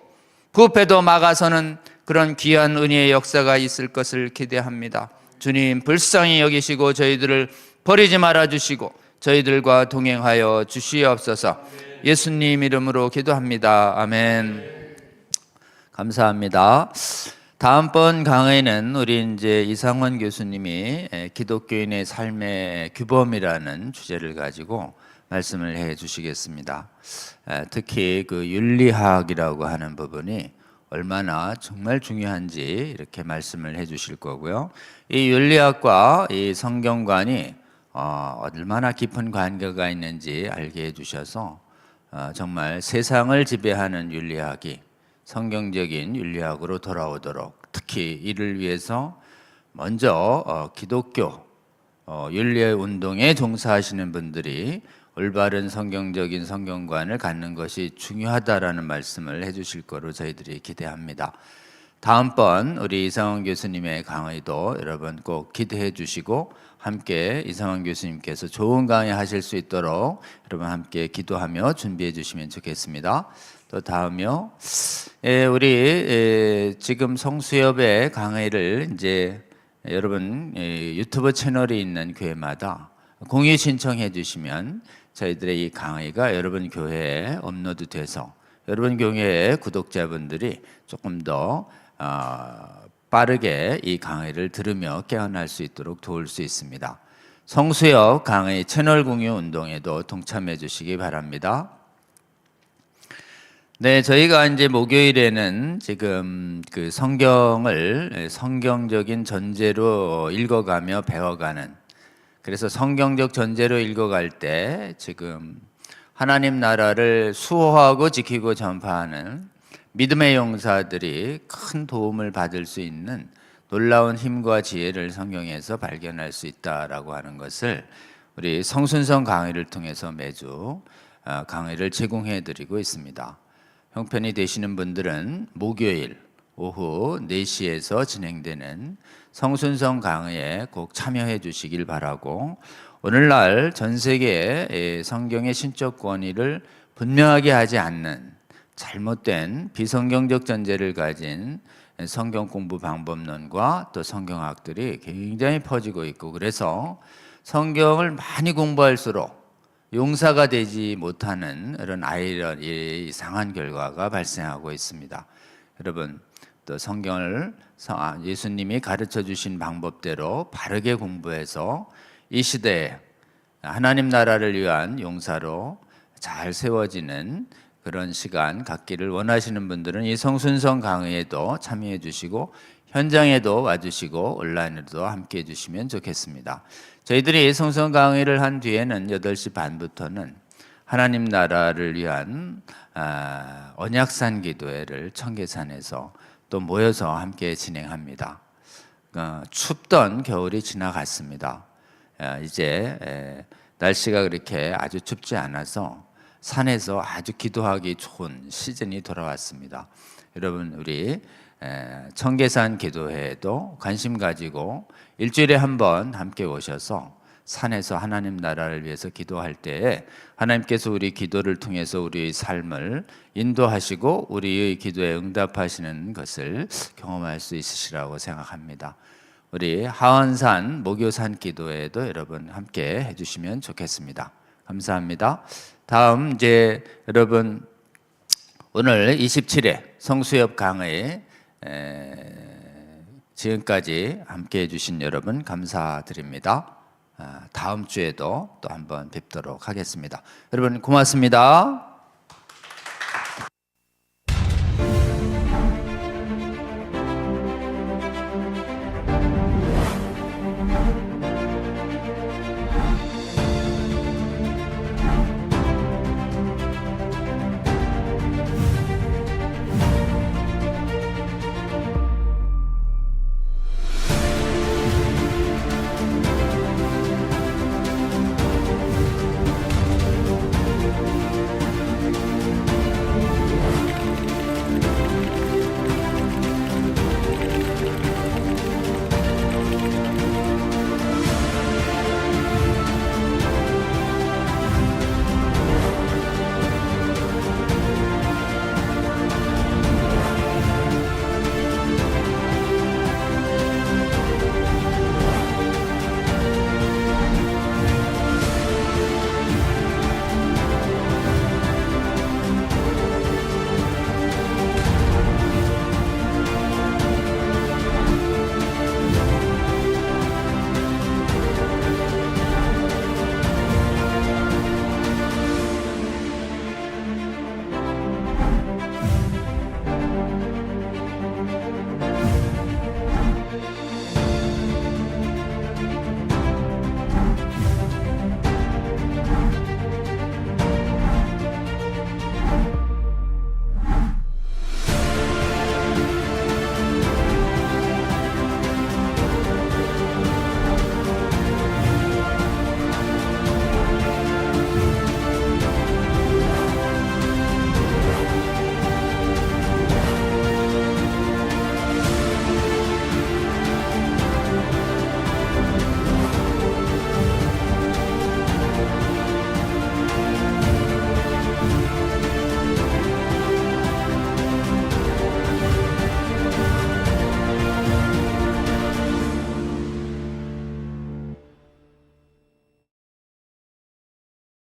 부패도 막아서는 그런 귀한 은혜의 역사가 있을 것을 기대합니다. 주님 불쌍히 여기시고 저희들을 버리지 말아주시고 저희들과 동행하여 주시옵소서. 예수님 이름으로 기도합니다. 아멘. 감사합니다. 다음번 강의는 우리 이제 이상원 교수님이 기독교인의 삶의 규범이라는 주제를 가지고 말씀을 해 주시겠습니다. 특히 그 윤리학이라고 하는 부분이 얼마나 정말 중요한지 이렇게 말씀을 해 주실 거고요. 이 윤리학과 이 성경관이 얼마나 깊은 관계가 있는지 알게 해 주셔서 정말 세상을 지배하는 윤리학이 성경적인 윤리학으로 돌아오도록, 특히 이를 위해서 먼저 기독교 윤리 운동에 종사하시는 분들이 올바른 성경적인 성경관을 갖는 것이 중요하다라는 말씀을 해주실 거로 저희들이 기대합니다. 다음번 우리 이상원 교수님의 강의도 여러분 꼭 기대해 주시고 함께 이상원 교수님께서 좋은 강의 하실 수 있도록 여러분 함께 기도하며 준비해 주시면 좋겠습니다. 또 다음이요. 우리 지금 성수협의 강의를 이제 여러분 유튜브 채널이 있는 교회마다 공유 신청해 주시면 저희들의 이 강의가 여러분 교회에 업로드돼서 여러분 교회의 구독자분들이 조금 더 빠르게 이 강의를 들으며 깨어날 수 있도록 도울 수 있습니다. 성수협 강의 채널 공유 운동에도 동참해 주시기 바랍니다. 네, 저희가 이제 목요일에는 지금 그 성경을 성경적인 전제로 읽어가며 배워가는, 그래서 성경적 전제로 읽어갈 때 지금 하나님 나라를 수호하고 지키고 전파하는 믿음의 용사들이 큰 도움을 받을 수 있는 놀라운 힘과 지혜를 성경에서 발견할 수 있다라고 하는 것을 우리 성순성 강의를 통해서 매주 강의를 제공해 드리고 있습니다. 형편이 되시는 분들은 목요일 오후 4시에서 진행되는 성순성 강의에 꼭 참여해 주시길 바라고, 오늘날 전 세계의 성경의 신적 권위를 분명하게 하지 않는 잘못된 비성경적 전제를 가진 성경 공부 방법론과 또 성경학들이 굉장히 퍼지고 있고, 그래서 성경을 많이 공부할수록 용사가 되지 못하는 이런 이상한 결과가 발생하고 있습니다. 여러분, 또 성경을 예수님이 가르쳐 주신 방법대로 바르게 공부해서 이 시대에 하나님 나라를 위한 용사로 잘 세워지는 그런 시간 갖기를 원하시는 분들은 이 성순성 강의에도 참여해 주시고 현장에도 와주시고 온라인으로도 함께 해주시면 좋겠습니다. 저희들이 성순성 강의를 한 뒤에는 8시 반부터는 하나님 나라를 위한 언약산 기도회를 청계산에서 또 모여서 함께 진행합니다. 춥던 겨울이 지나갔습니다. 이제 날씨가 그렇게 아주 춥지 않아서 산에서 아주 기도하기 좋은 시즌이 돌아왔습니다. 여러분, 우리 청계산 기도회에도 관심 가지고 일주일에 한 번 함께 오셔서 산에서 하나님 나라를 위해서 기도할 때에 하나님께서 우리 기도를 통해서 우리의 삶을 인도하시고 우리의 기도에 응답하시는 것을 경험할 수 있으시라고 생각합니다. 우리 하원산 목요산 기도회에도 여러분 함께 해주시면 좋겠습니다. 감사합니다. 다음 이제 여러분 오늘 27회 성수협 강의 지금까지 함께 해주신 여러분 감사드립니다. 다음 주에도 또 한번 뵙도록 하겠습니다. 여러분 고맙습니다.